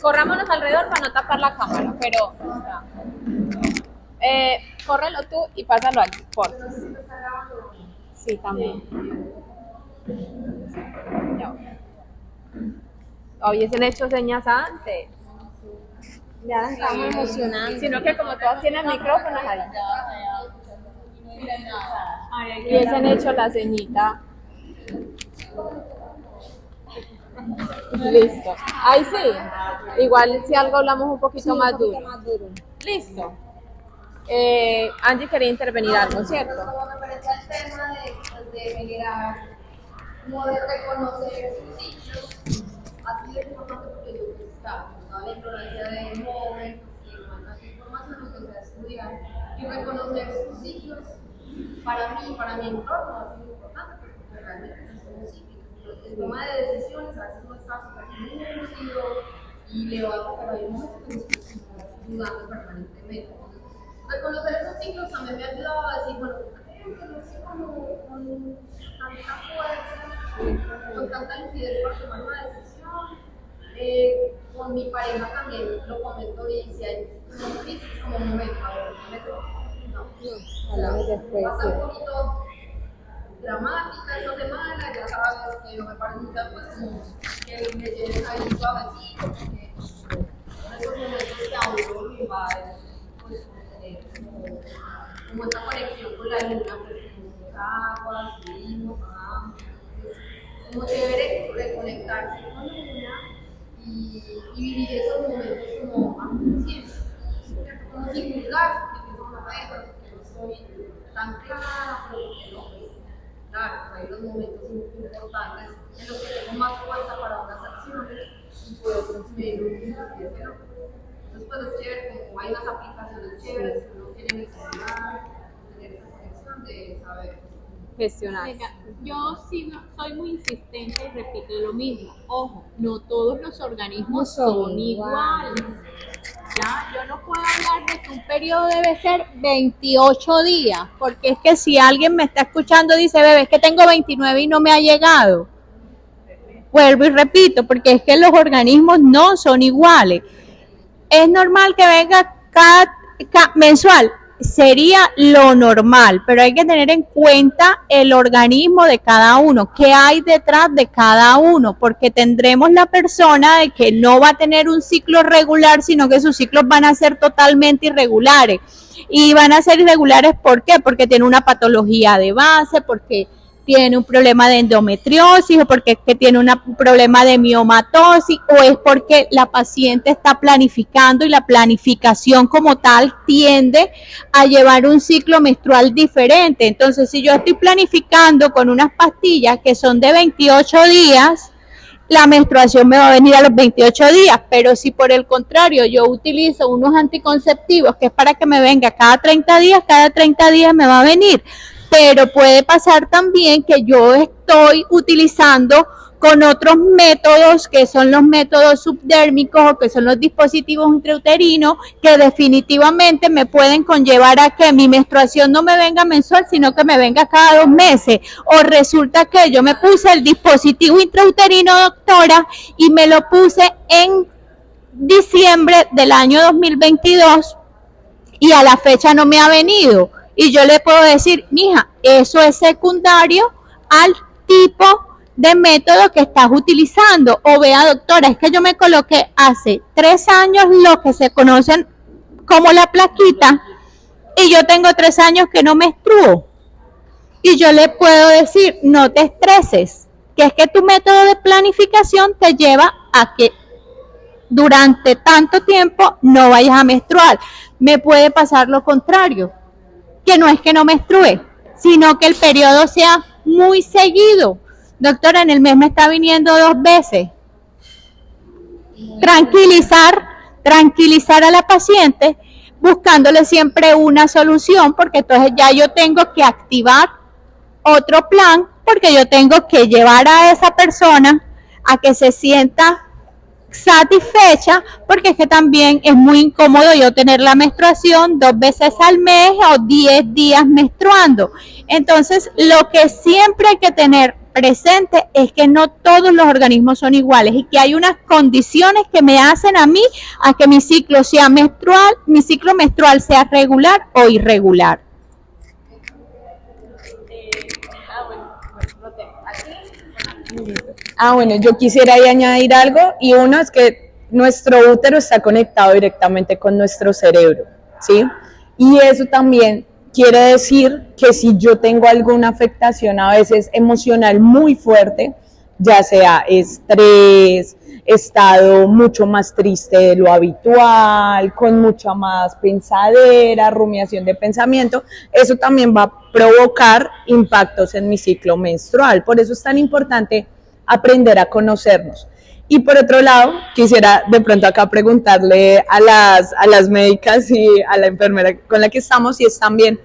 Corrámonos alrededor para no tapar la cámara, pero... córrelo tú y pásalo aquí, por favor. Sí, también. Ya. Hubiesen hecho señas antes. Ya las estamos emocionando. Sino que como todas tienen micrófonos ahí. Hubiesen hecho la ceñita. Listo. Ahí sí. Igual si algo hablamos un poquito más duro. Listo. Angie quería intervenir algo, ¿cierto? Me parece el tema de generar, como de reconocer sus ciclos, así es importante porque yo que estaba en la ignorancia de jóvenes y en tanta información, empecé a estudiar y reconocer sus ciclos para mi entorno ha sido importante porque realmente son cíclicos. El tema de decisiones a veces no está súper lúcido y le va a tocar ahí un momento que nos estoy ayudando permanentemente. Reconocer esos ciclos también me ha ayudado a decir, bueno, creo que no sé cómo con tanta fuerza, con tanta lucidez para tomar una decisión. Con mi pareja también lo comento y si hay como crisis, como un momento, a ver, va a estar un poquito dramática esta semana, ya sabes que yo me paro muchas pues como que me lleves ahí suavecito, porque en esos momentos que a uno lo invade, pues como esta conexión con la luna, pues con las aguas, subimos, bajamos, como chévere reconectarse con la luna y vivir esos momentos como a conciencia, como sin juzgarse, porque no me arreglo, porque no soy tan clara, pero porque no, pues, claro, hay unos momentos importantes en los que tengo más fuerza para unas acciones y puedo consumir un entonces, pues es chévere, como hay unas aplicaciones chéveres que uno tiene en el celular, tener esa conexión de saber gestionar. Venga, yo sí soy muy insistente y repito lo mismo. Ojo, no todos los organismos son iguales. Ya, yo no puedo hablar de que un periodo debe ser 28 días, porque es que si alguien me está escuchando y dice, bebé, es que tengo 29 y no me ha llegado. Vuelvo y repito, porque es que los organismos no son iguales. Es normal que venga cada mensual, sería lo normal, pero hay que tener en cuenta el organismo de cada uno, qué hay detrás de cada uno, porque tendremos la persona de que no va a tener un ciclo regular, sino que sus ciclos van a ser totalmente irregulares. Y van a ser irregulares, ¿por qué? Porque tiene una patología de base, porque tiene un problema de endometriosis o porque es que tiene un problema de miomatosis o es porque la paciente está planificando y la planificación como tal tiende a llevar un ciclo menstrual diferente. Entonces, si yo estoy planificando con unas pastillas que son de 28 días, la menstruación me va a venir a los 28 días, pero si por el contrario yo utilizo unos anticonceptivos que es para que me venga cada 30 días me va a venir. Pero puede pasar también que yo estoy utilizando con otros métodos que son los métodos subdérmicos o que son los dispositivos intrauterinos que definitivamente me pueden conllevar a que mi menstruación no me venga mensual, sino que me venga cada 2 meses. O resulta que yo me puse el dispositivo intrauterino, doctora, y me lo puse en diciembre del año 2022 y a la fecha no me ha venido. Y yo le puedo decir, mija, eso es secundario al tipo de método que estás utilizando. O vea, doctora, es que yo me coloqué hace 3 años lo que se conocen como la plaquita y yo tengo 3 años que no menstruo. Y yo le puedo decir, no te estreses, que es que tu método de planificación te lleva a que durante tanto tiempo no vayas a menstruar. Me puede pasar lo contrario, que no es que no menstrue, sino que el periodo sea muy seguido. Doctora, en el mes me está viniendo 2 veces. Tranquilizar a la paciente, buscándole siempre una solución, porque entonces ya yo tengo que activar otro plan porque yo tengo que llevar a esa persona a que se sienta satisfecha, porque es que también es muy incómodo yo tener la menstruación 2 veces al mes o 10 días menstruando. Entonces, lo que siempre hay que tener presente es que no todos los organismos son iguales y que hay unas condiciones que me hacen a mí a que mi ciclo sea menstrual, mi ciclo menstrual sea regular o irregular. Bueno, yo quisiera ahí añadir algo, y uno es que nuestro útero está conectado directamente con nuestro cerebro, ¿sí? Y eso también quiere decir que si yo tengo alguna afectación a veces emocional muy fuerte, ya sea estrés, estado mucho más triste de lo habitual, con mucha más pensadera, rumiación de pensamiento, eso también va a provocar impactos en mi ciclo menstrual. Por eso es tan importante aprender a conocernos. Y por otro lado, quisiera de pronto acá preguntarle a las médicas y a la enfermera con la que estamos, y es también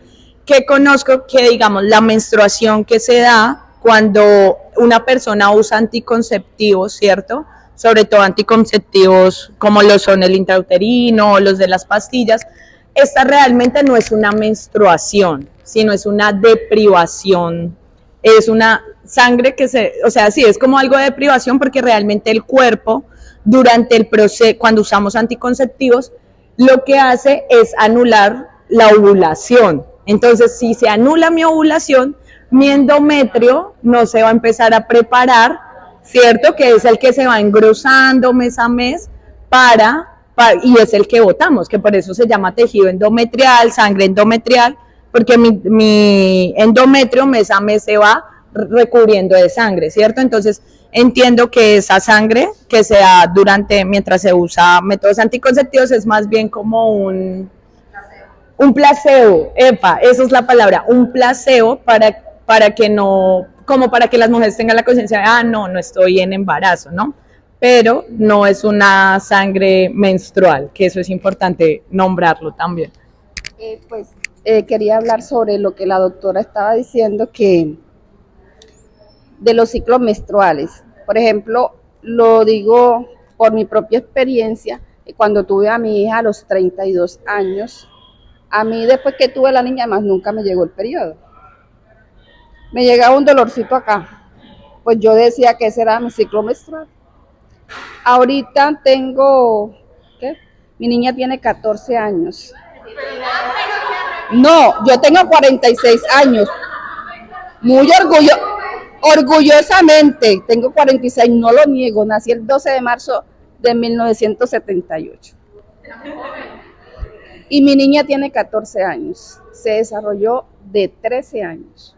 que conozco que, digamos, la menstruación que se da cuando una persona usa anticonceptivos, ¿cierto? Sobre todo anticonceptivos como lo son el intrauterino o los de las pastillas, esta realmente no es una menstruación, sino es una deprivación, es una sangre que o sea, sí, es como algo de privación, porque realmente el cuerpo, durante el proceso, cuando usamos anticonceptivos, lo que hace es anular la ovulación. Entonces, si se anula mi ovulación, mi endometrio no se va a empezar a preparar, ¿cierto? Que es el que se va engrosando mes a mes y es el que botamos, que por eso se llama tejido endometrial, sangre endometrial, porque mi endometrio mes a mes se va recubriendo de sangre, ¿cierto? Entonces, entiendo que esa sangre que se da mientras se usa métodos anticonceptivos es más bien como un placebo, esa es la palabra, un placebo para que no, como para que las mujeres tengan la conciencia de, no estoy en embarazo, ¿no? Pero no es una sangre menstrual, que eso es importante nombrarlo también. Quería hablar sobre lo que la doctora estaba diciendo, que de los ciclos menstruales. Por ejemplo, lo digo por mi propia experiencia, cuando tuve a mi hija a los 32 años, a mí después que tuve la niña más nunca me llegó el periodo. Me llegaba un dolorcito acá, pues yo decía que ese era mi ciclo menstrual. Ahorita tengo, ¿qué? Mi niña tiene 14 años. No, yo tengo 46 años. Muy orgullosamente, tengo 46, no lo niego, nací el 12 de marzo de 1978. Y mi niña tiene 14 años, se desarrolló de 13 años.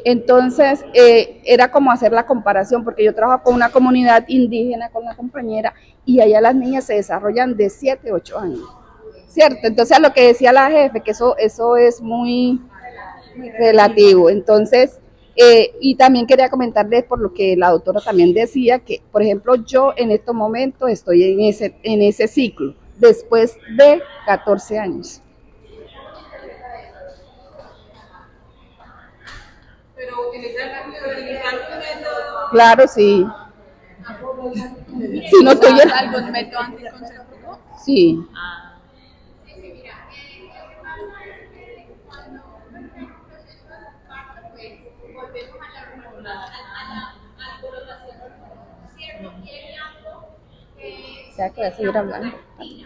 Entonces, era como hacer la comparación, porque yo trabajo con una comunidad indígena, con una compañera, y allá las niñas se desarrollan de 7, 8 años, ¿cierto? Entonces, a lo que decía la jefe, que eso es muy relativo. Entonces, y también quería comentarles por lo que la doctora también decía, que, por ejemplo, yo en estos momentos estoy en ese ciclo, después de 14 años. Pero utilizar un método. Claro, sí. Si no estoy ¿Algún método anticonceptivo? Sí. Ya que voy a seguir hablando. Entonces,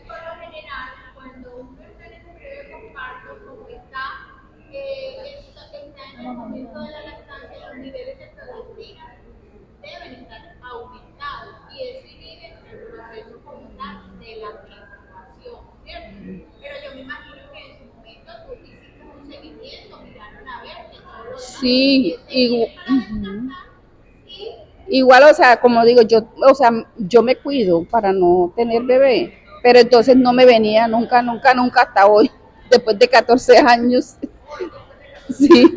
por lo general, cuando uno está en ese periodo de parto, como está en el momento de la lactancia, los niveles de progesterona deben estar aumentados, y eso inhibe el proceso como tal de la menstruación, ¿cierto? Pero yo me imagino que en su momento tú hiciste un seguimiento, miraron a ver que todos los Sí, igual, o sea, como digo, yo me cuido para no tener bebé, pero entonces no me venía nunca hasta hoy, después de 14 años. Sí,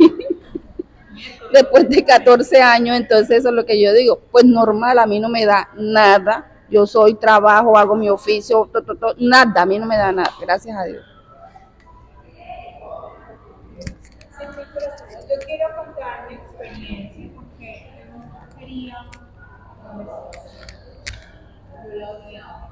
después de 14 años, entonces eso es lo que yo digo, pues normal, a mí no me da nada, yo trabajo, hago mi oficio, nada, a mí no me da nada, gracias a Dios. quiero contar mi experiencia porque yo no quería, yo la odiaba.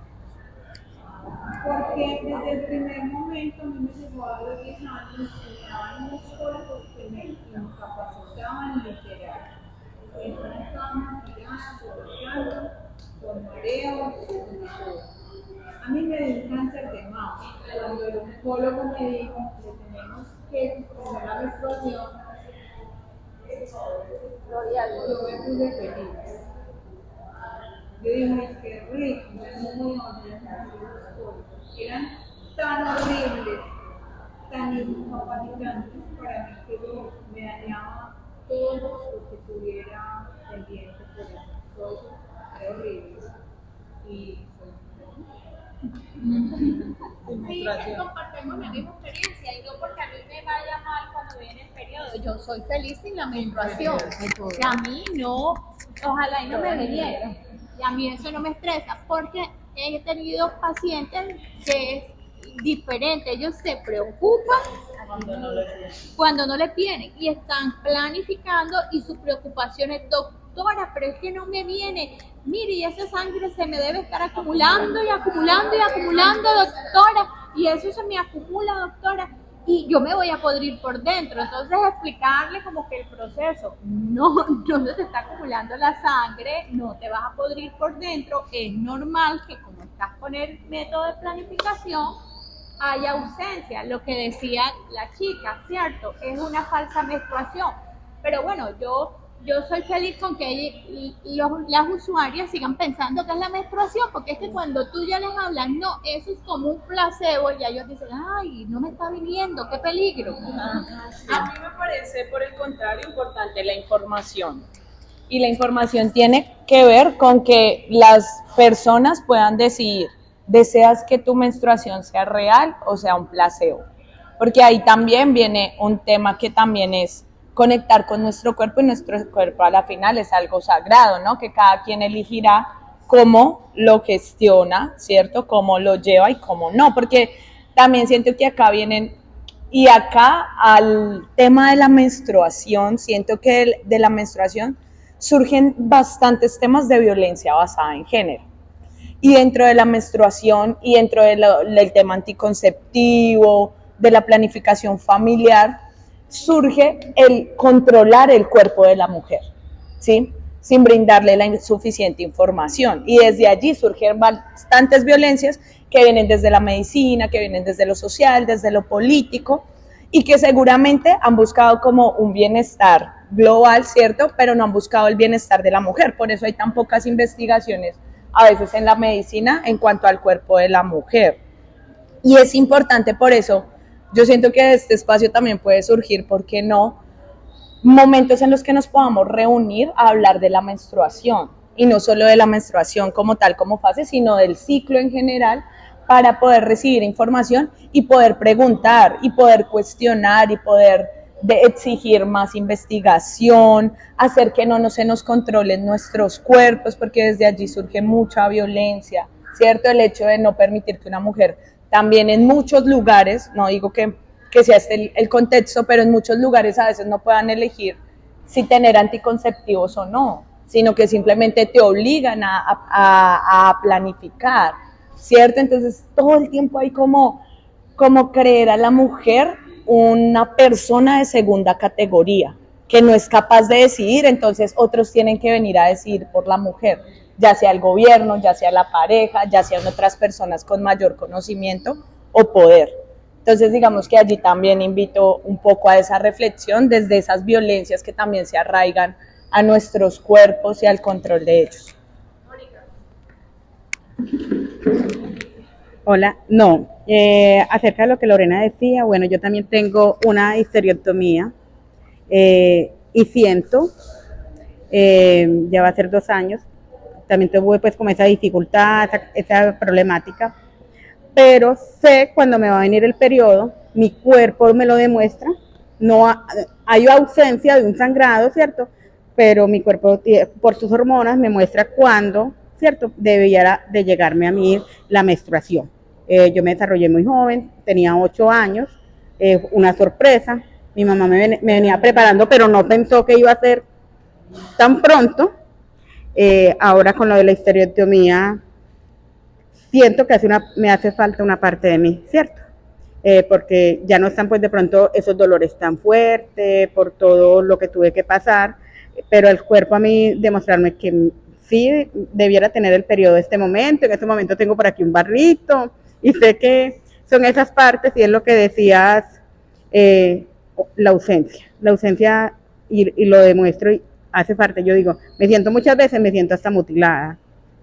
Porque desde el primer momento a mí me llegó a los 10 años y me daban unos cuerpos que me incapacitaban literal. Siempre estaba tirada, volteando, con mareos, con todo. A mí me dio un cáncer de mama. Cuando el oncólogo me dijo que tenemos que suspender la menstruación, yo me puse feliz. Yo dije, ay, qué rico, no voy a volver a hacer las cosas. Eran tan horribles, tan incapacitantes para mí que yo me dañaba todo lo que tuviera pendiente por eso. Todo eso era horrible. Y Sí, compartimos la misma experiencia y no porque a mí me vaya mal cuando viene el periodo. Yo soy feliz sin la menstruación. Y a mí no, ojalá y no me viniera. Y a mí eso no me estresa porque he tenido pacientes que es diferente. Ellos se preocupan cuando no les vienen y están planificando y su preocupación es, doctora, pero es que no me viene. Mire, y esa sangre se me debe estar acumulando y acumulando y acumulando, doctora, y eso se me acumula, doctora, y yo me voy a podrir por dentro. Entonces explicarle como que el proceso, no se te está acumulando la sangre, no te vas a podrir por dentro, es normal que como estás con el método de planificación, hay ausencia, lo que decía la chica, ¿cierto? Es una falsa menstruación. Pero bueno, yo soy feliz con que las usuarias sigan pensando que es la menstruación, porque es que cuando tú ya les hablas, no, eso es como un placebo, y ellos dicen, ay, no me está viniendo, qué peligro. A mí me parece, por el contrario, importante la información. Y la información tiene que ver con que las personas puedan decidir, ¿deseas que tu menstruación sea real o sea un placebo? Porque ahí también viene un tema que también es conectar con nuestro cuerpo, y nuestro cuerpo a la final es algo sagrado, ¿no? Que cada quien elegirá cómo lo gestiona, ¿cierto? Cómo lo lleva y cómo no, porque también siento que acá vienen, y acá al tema de la menstruación, siento que de la menstruación surgen bastantes temas de violencia basada en género. Y dentro de la menstruación y dentro del tema anticonceptivo, de la planificación familiar, surge el controlar el cuerpo de la mujer, ¿sí? Sin brindarle la suficiente información. Y desde allí surgen bastantes violencias que vienen desde la medicina, que vienen desde lo social, desde lo político, y que seguramente han buscado como un bienestar global, ¿cierto? Pero no han buscado el bienestar de la mujer. Por eso hay tan pocas investigaciones a veces en la medicina en cuanto al cuerpo de la mujer. Y es importante por eso, yo siento que de este espacio también puede surgir, ¿por qué no?, momentos en los que nos podamos reunir a hablar de la menstruación, y no solo de la menstruación como tal, como fase, sino del ciclo en general, para poder recibir información y poder preguntar y poder cuestionar y poder exigir más investigación, hacer que no se nos controlen nuestros cuerpos, porque desde allí surge mucha violencia, ¿cierto? El hecho de no permitir que una mujer también en muchos lugares, no digo que sea este el contexto, pero en muchos lugares a veces no puedan elegir si tener anticonceptivos o no, sino que simplemente te obligan a planificar, ¿cierto? Entonces todo el tiempo hay como creer a la mujer una persona de segunda categoría, que no es capaz de decidir, entonces otros tienen que venir a decidir por la mujer, ya sea el gobierno, ya sea la pareja, ya sean otras personas con mayor conocimiento o poder. Entonces digamos que allí también invito un poco a esa reflexión desde esas violencias que también se arraigan a nuestros cuerpos y al control de ellos. Hola, no, acerca de lo que Lorena decía, bueno, yo también tengo una histerectomía y siento, ya va a ser 2 años, también tuve pues como esa dificultad, esa problemática, pero sé cuando me va a venir el periodo, mi cuerpo me lo demuestra, no hay ausencia de un sangrado, ¿cierto? Pero mi cuerpo por sus hormonas me muestra cuándo, ¿cierto?, debiera de llegarme a mí la menstruación. Yo me desarrollé muy joven, tenía 8 años, una sorpresa, Mi mamá me venía preparando, pero no pensó que iba a ser tan pronto. Ahora con lo de la histerectomía, siento que me hace falta una parte de mí, ¿cierto? Porque ya no están pues de pronto esos dolores tan fuertes por todo lo que tuve que pasar, pero el cuerpo a mí demostrarme que sí debiera tener el periodo de este momento. En este momento tengo por aquí un barrito y sé que son esas partes y es lo que decías, la ausencia y lo demuestro y hace falta. Yo digo, me siento muchas veces, me siento hasta mutilada,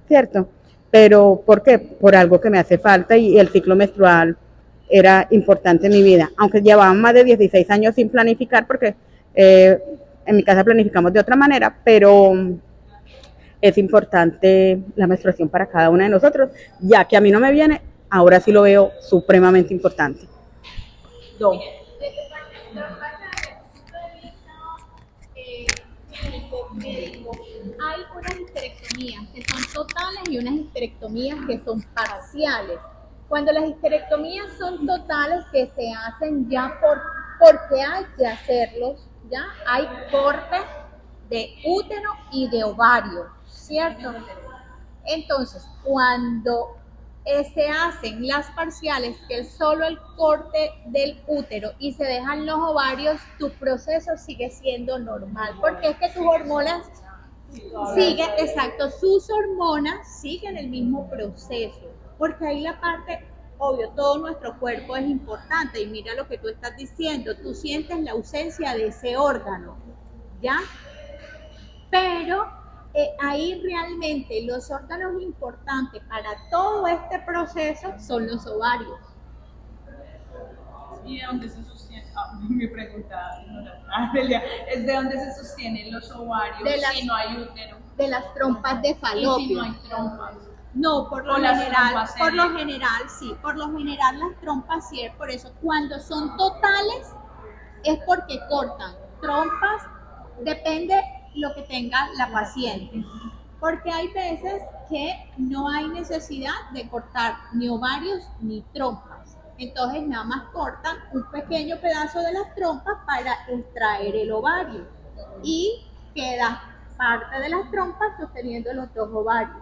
¿cierto? Pero ¿por qué? Por algo que me hace falta y el ciclo menstrual era importante en mi vida, aunque llevaba más de 16 años sin planificar porque en mi casa planificamos de otra manera, pero es importante la menstruación para cada una de nosotros, ya que a mí no me viene, ahora sí lo veo supremamente importante. Desde el punto de vista médico, hay unas histerectomías que son totales y unas histerectomías que son parciales. Cuando las histerectomías son totales, que se hacen ya porque hay que hacerlos, ya hay corte de útero y de ovario, ¿cierto? Entonces, cuando se hacen las parciales, que es solo el corte del útero y se dejan los ovarios, tu proceso sigue siendo normal, porque es que tus hormonas siguen, exacto, sus hormonas siguen el mismo proceso, porque ahí la parte, obvio, todo nuestro cuerpo es importante y mira lo que tú estás diciendo, tú sientes la ausencia de ese órgano, ¿ya? Pero ahí realmente los órganos importantes para todo este proceso son los ovarios. ¿Y de dónde se sostiene? Mi pregunta es de dónde se sostienen los ovarios si no hay útero. De las trompas de falopio. ¿Y si no hay trompas? No, por lo general sí, por lo general las trompas sí, por eso cuando son totales es porque cortan. Trompas depende lo que tenga la paciente, porque hay veces que no hay necesidad de cortar ni ovarios ni trompas, entonces nada más cortan un pequeño pedazo de las trompas para extraer el ovario y queda parte de las trompas sosteniendo los dos ovarios.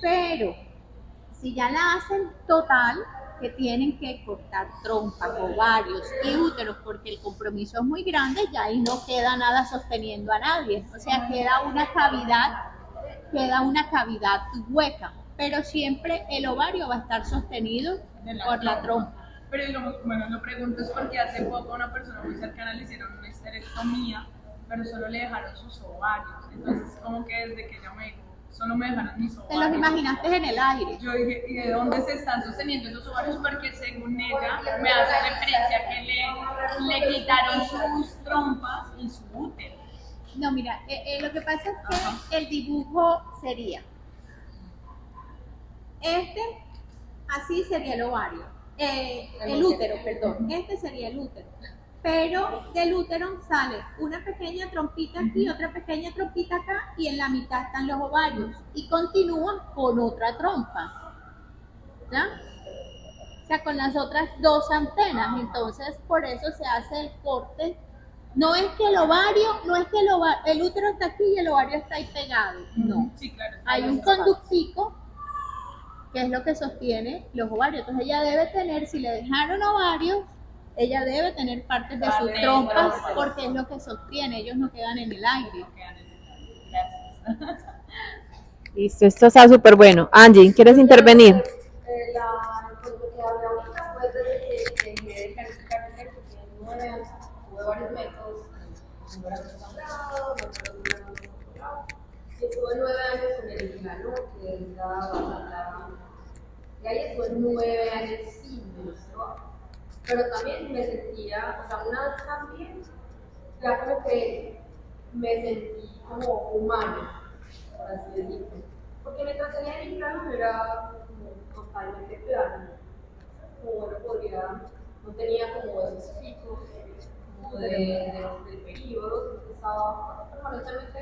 Pero si ya la hacen total, que tienen que cortar trompas, ovarios y úteros porque el compromiso es muy grande, ya ahí no queda nada sosteniendo a nadie, o sea, queda una cavidad hueca, pero siempre el ovario va a estar sostenido por la trompa. Pero digamos, bueno, lo pregunto es porque hace poco a una persona muy cercana le hicieron una histerectomía, pero solo le dejaron sus ovarios, entonces como que desde que ella me dijo, solo me dejaron mis ovarios. Te los imaginaste en el aire. Yo dije, ¿y de dónde se están sosteniendo esos ovarios? Porque según ella me hace referencia a que le quitaron sus trompas y su útero. No, mira, lo que pasa es que el dibujo sería así sería el ovario, el útero, perdón, este sería el útero. Pero del útero sale una pequeña trompita aquí, otra pequeña trompita acá y en la mitad están los ovarios y continúan con otra trompa, ¿ya? O sea, con las otras dos antenas, entonces por eso se hace el corte. No es que el útero está aquí y el ovario está ahí pegado, no. Sí, claro, hay un conductico que es lo que sostiene los ovarios, entonces ella debe tener, si le dejaron ovarios, ella debe tener partes de sus trompas porque es lo que sostiene, ellos no quedan en el aire. Gracias. Listo, esto está súper bueno. Angie, ¿quieres intervenir? Lo que hablé ahorita fue desde que dejé de ejercitar que tiene 9 años, tuve varios métodos, no era acostumbrado, y estuve 9 años con el Milano, que es y ahí estuve 9 años sin menstruar, pero también me sentía, o sea, una vez también, ya como que me sentí como humana, por así decirlo, porque mientras tenía el Milano era totalmente plano, como no tenía como esos picos como del periodo, estaba permanentemente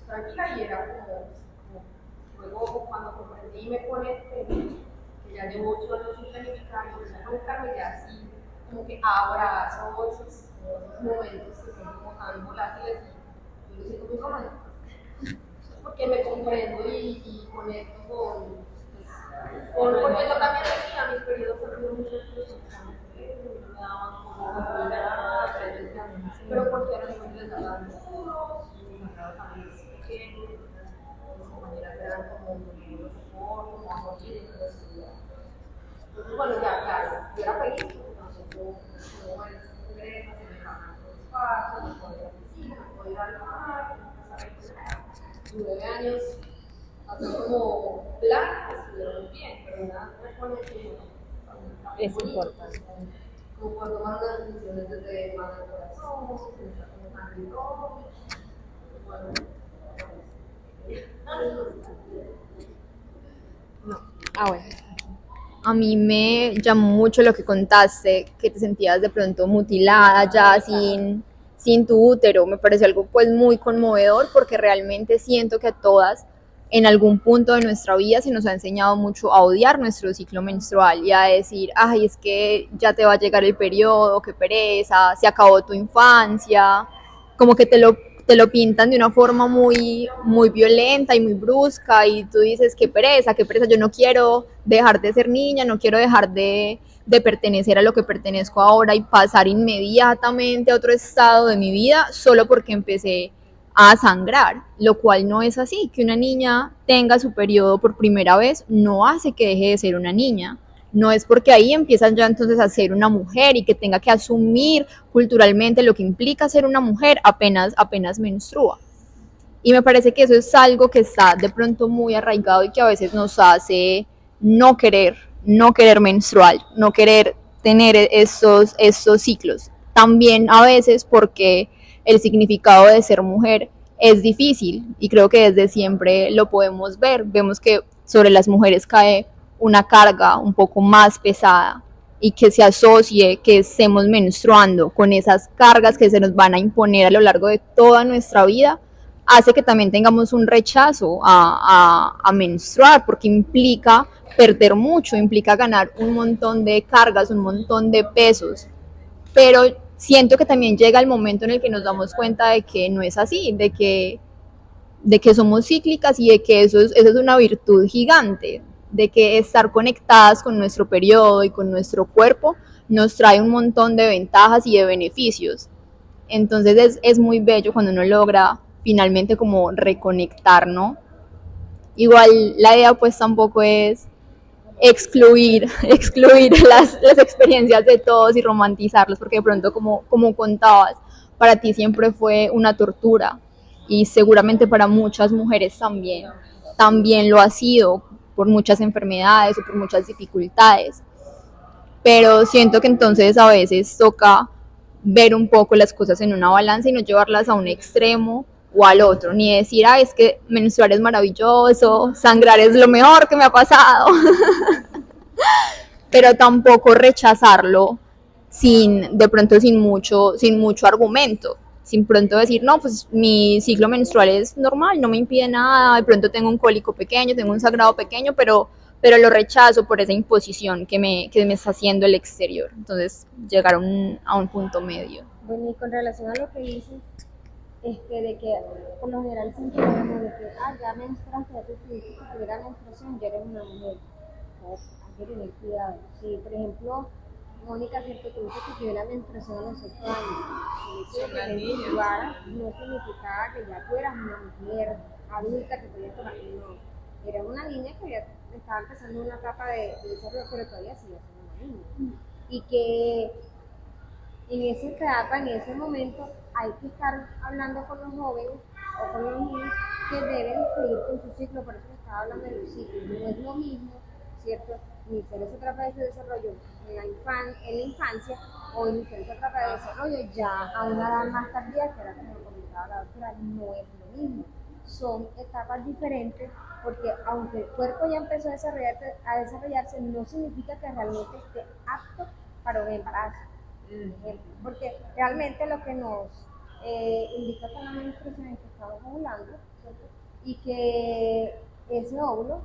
tranquila y era como luego cuando comprendí y me conecté, que ya llevo 8 años sin planificar y empecé a conectarme ya así, como que abrazo esos momentos que son como tan volátiles, yo lo siento muy romántico, porque me comprendo y conecto porque yo también decía, mis periodos han sido muy frustrados, me daban como comodidad, pero porque ahora no les daban duros, mi sangrado también es pequeño, mis compañeras eran como muy soporte, como amor y entonces, bueno, ya, claro, yo era feliz, entonces yo bueno, regresa, se me bajan los espacios, me puedo ir a la piscina, me puedo ir al mar, y 9 años, así como plan, estuvieron bien, pero una reconexión Es importante. como cuando tomar unas decisiones desde más del corazón, se está como más y todo, bueno, Ah, bueno. A mí me llamó mucho lo que contaste, que te sentías de pronto mutilada ya sin tu útero. Me pareció algo pues muy conmovedor porque realmente siento que a todas en algún punto de nuestra vida se nos ha enseñado mucho a odiar nuestro ciclo menstrual y a decir, ay, es que ya te va a llegar el periodo, qué pereza, se acabó tu infancia, como que te lo pintan de una forma muy, muy violenta y muy brusca y tú dices, qué pereza, yo no quiero dejar de ser niña, no quiero dejar de pertenecer a lo que pertenezco ahora y pasar inmediatamente a otro estado de mi vida solo porque empecé a sangrar, lo cual no es así, que una niña tenga su periodo por primera vez no hace que deje de ser una niña, no es porque ahí empiezan ya entonces a ser una mujer y que tenga que asumir culturalmente lo que implica ser una mujer apenas menstrua. Y me parece que eso es algo que está de pronto muy arraigado y que a veces nos hace no querer menstruar, no querer tener estos ciclos. También a veces porque el significado de ser mujer es difícil y creo que desde siempre lo podemos ver. Vemos que sobre las mujeres cae una carga un poco más pesada y que se asocie que estemos menstruando con esas cargas que se nos van a imponer a lo largo de toda nuestra vida, hace que también tengamos un rechazo a menstruar, porque implica perder mucho, implica ganar un montón de cargas, un montón de pesos, pero siento que también llega el momento en el que nos damos cuenta de que no es así, de que somos cíclicas y de que eso es una virtud gigante, de que estar conectadas con nuestro periodo y con nuestro cuerpo nos trae un montón de ventajas y de beneficios. Entonces es muy bello cuando uno logra finalmente como reconectar, ¿no? Igual la idea pues tampoco es excluir las experiencias de todos y romantizarlos, porque de pronto como contabas, para ti siempre fue una tortura y seguramente para muchas mujeres también lo ha sido por muchas enfermedades o por muchas dificultades, pero siento que entonces a veces toca ver un poco las cosas en una balanza y no llevarlas a un extremo o al otro, ni decir, ah, es que menstruar es maravilloso, sangrar es lo mejor que me ha pasado, pero tampoco rechazarlo de pronto sin mucho argumento, sin pronto decir, no, pues mi ciclo menstrual es normal, no me impide nada, de pronto tengo un cólico pequeño, tengo un sangrado pequeño, pero lo rechazo por esa imposición que me está haciendo el exterior. Entonces, llegar a un punto medio. Bueno, y con relación a lo que dices, de que por lo general siempre hablamos de que, ya menstruaste, ya te tuviste tu primera menstruación, ya eres una mujer. Hay que tener cuidado. Si, por ejemplo, Mónica, cierto, tuviste tu primera menstruación a los 8 años, el hecho de que te menstruaras no significaba que ya tú eras una mujer adulta que podía tomar, no. Era una niña que ya estaba empezando una etapa de desarrollo, pero todavía sigue siendo una niña. Y que en esa etapa, en ese momento, hay que estar hablando con los jóvenes o con los niños que deben seguir con su ciclo. Por eso estaba hablando de los ciclos. No es lo mismo, ¿cierto? Iniciar esa etapa de desarrollo en la infancia o iniciar esa etapa de desarrollo ya a una edad más tardía, que era como comentaba la doctora, no es lo mismo. Son etapas diferentes porque aunque el cuerpo ya empezó a desarrollarse, no significa que realmente esté apto para un embarazo. Porque realmente lo que nos indica con la menstruación es que estamos ovulando, ¿cierto? Y que ese óvulo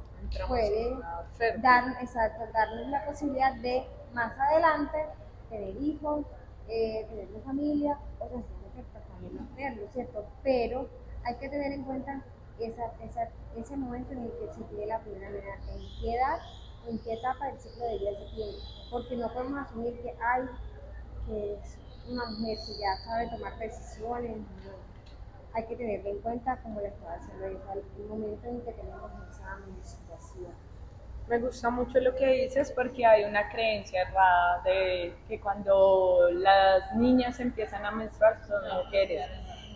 puede darnos la posibilidad de más adelante tener hijos, tener una familia, o sencillamente pues, también no tenerlo, ¿cierto? Pero hay que tener en cuenta ese momento en el que se tiene la primera nena, en qué edad, en qué etapa del ciclo de vida se tiene, porque no podemos asumir que es una mujer que ya sabe tomar decisiones, no. Hay que tenerlo en cuenta como le estaba diciendo el momento en que tenemos esa menstruación. Me gusta mucho lo que dices porque hay una creencia errada de que cuando las niñas empiezan a menstruar son mujeres.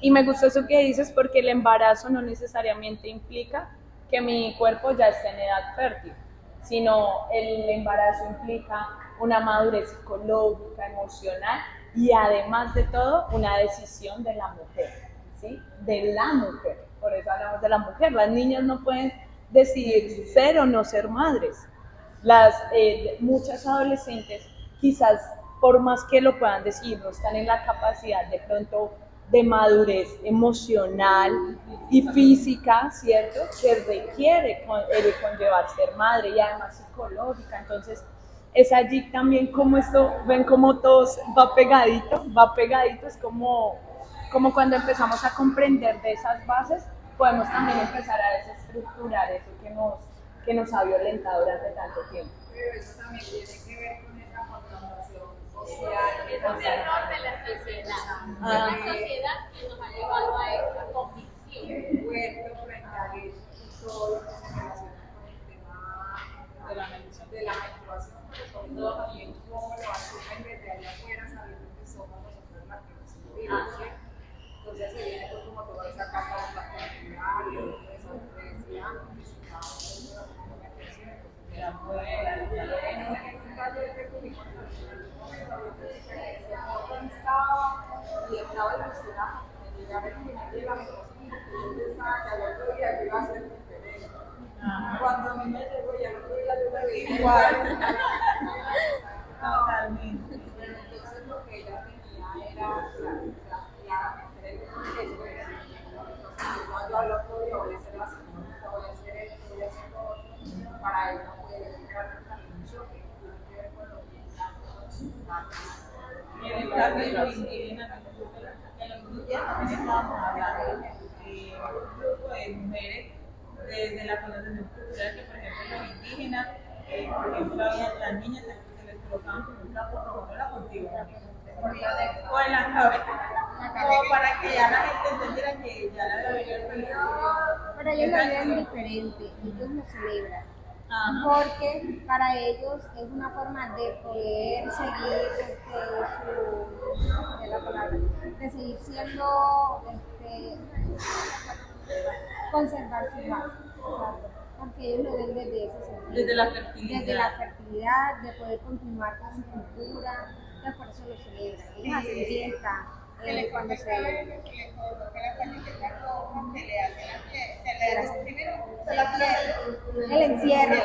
Y me gusta eso que dices porque el embarazo no necesariamente implica que mi cuerpo ya esté en edad fértil, sino el embarazo implica una madurez psicológica, emocional y además de todo una decisión de la mujer, ¿sí? De la mujer, por eso hablamos de la mujer. Las niñas no pueden decidir ser o no ser madres. Muchas adolescentes quizás por más que lo puedan decir, no están en la capacidad de pronto de madurez emocional y física, ¿cierto? Que requiere conllevar ser madre y además psicológica. Entonces, es allí también como esto, ven como todos va pegadito, es como cuando empezamos a comprender de esas bases, podemos también empezar a desestructurar eso que nos ha violentado durante tanto tiempo. Pero eso también tiene que ver con esa connotación social. Es un error de la sociedad. Es la sociedad que nos ha llevado a esa convicción. Puerto frente a eso y todo lo que se relaciona con el tema de la menstruación, pero sobre todo también cómo lo asumen desde allá afuera, sabiendo que somos nosotros las que nos vivimos, ¿cierto? Entonces se viene pues como toda esa carga de paternidad y todo eso que decíamos, que si cada uno de la atención, entonces ya puede, en un taller que tuvimos no pensaba y estaba ilusionada de llegar al final de la menstruación porque yo pensaba que al otro día yo iba a ser diferente. Cuando a mí me llegó y al otro día yo me veía igual. Totalmente. Pero entonces lo que ella tenía era claramente el contexto de yo al otro día voy a hacer la segunda, voy a hacer esto, voy a hacer lo otro, para ella puede realmente también un choque que tiene que ver con lo que En el caso de los indígenas, en los grupos también estábamos hablando de un grupo de mujeres desde la connotación cultural que, por ejemplo, los indígenas, por ejemplo, las niñas se les colocaban con un trapo rojo, no era contigo, o en la cabeza, como para que ya la gente entendiera que ya la debería el Pero ellos lo ven diferente, ellos lo celebran. Porque para ellos es una forma de poder seguir de seguir siendo conservar su base, porque ellos lo ven desde ese sentido, desde la fertilidad, de poder continuar con su cultura, entonces por eso lo celebran, ellos hacen fiesta cuando se el encierro.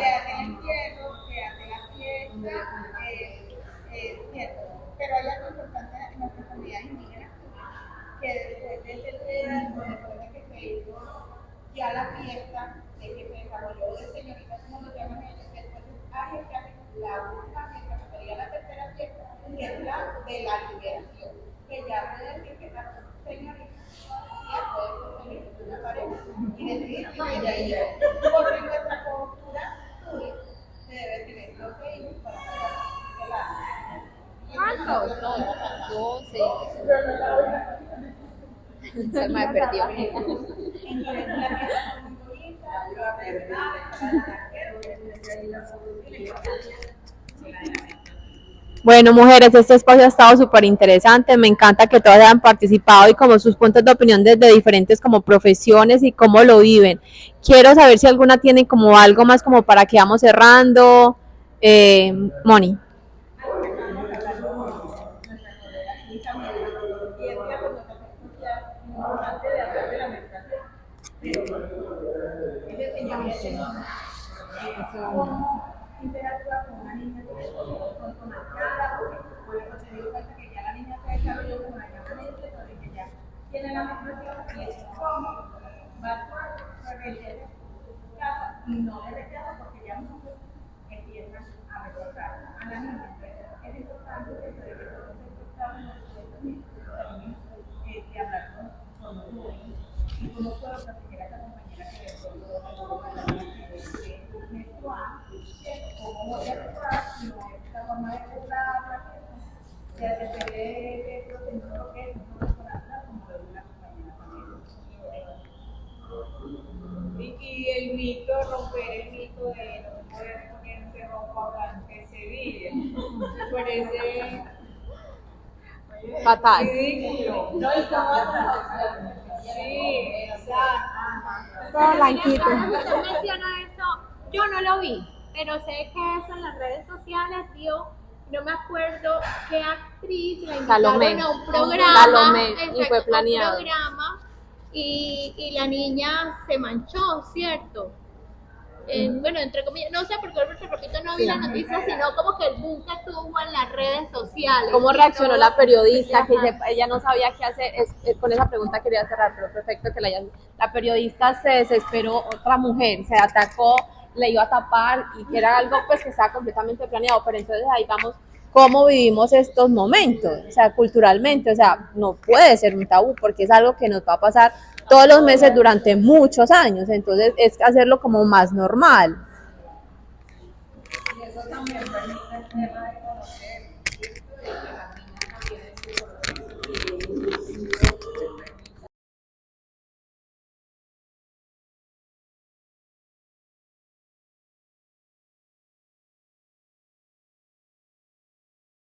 Pero hay algo importante en nuestra comunidad indígena, que después de ese día, después de que se hizo ya la fiesta, de que se desarrolló de señoritas, como lo llaman ellos, después hay la última fiesta, que sería la tercera fiesta, que es la de la liberación, que ya puede decir que esa señorita ya puede conseguir una pareja y decidir que ella porque en nuestra cultura se debe tener 12 hijos para casarse. ¿Cuántos? 12. Se me perdió. Entonces la fiesta fue muy bonita, yo a verdad, Bueno, mujeres, este espacio ha estado súper interesante, me encanta que todas hayan participado y como sus puntos de opinión desde diferentes como profesiones y cómo lo viven. Quiero saber si alguna tiene como algo más como para que vamos cerrando. Moni. interactúa con una niña con marcada, porque por eso te digo que ya la niña se desarrolló como la mente, pero que ya tiene la menstruación y es como va a actuar sobre el casa y no le rechaza porque ya muchos empiezan a retrasar a la niña. Es es importante que se debe todo esto claro en nosotros mismos, que hablar con nosotros. Y cómo puedo proteger a esa compañera que de pronto menstrual, cómo voy a actuar si no es esta forma de curarla, de hacer de procedimiento que es no mejorarla como lo de una compañera también. Y el mito, romper el mito de no poder ponerse ropa blanca se vive. Me parece Fatal. ridículo. No, y cómo atrás. Sí, exacto. Todo blanquito. Ahora que usted menciona eso, yo no lo vi, pero sé que eso en las redes sociales dio, no me acuerdo qué actriz la invitaron Salomé. a un programa, Salomé, y exacto, fue a un planeado. programa, y la niña se manchó, ¿cierto? Bueno, entre comillas, no sé, porque te repito, no vi la noticia, sino como que el boom que tuvo en las redes sociales. ¿Cómo reaccionó la periodista? Que ella no sabía qué hacer. Con esa pregunta quería cerrar, pero perfecto que la periodista se desesperó, otra mujer se atacó, le iba a tapar y que era algo pues que estaba completamente planeado. Pero entonces ahí vamos, cómo vivimos estos momentos, o sea, culturalmente, o sea, no puede ser un tabú porque es algo que nos va a pasar todos los meses durante muchos años, entonces es hacerlo como más normal. Y eso también permite el tema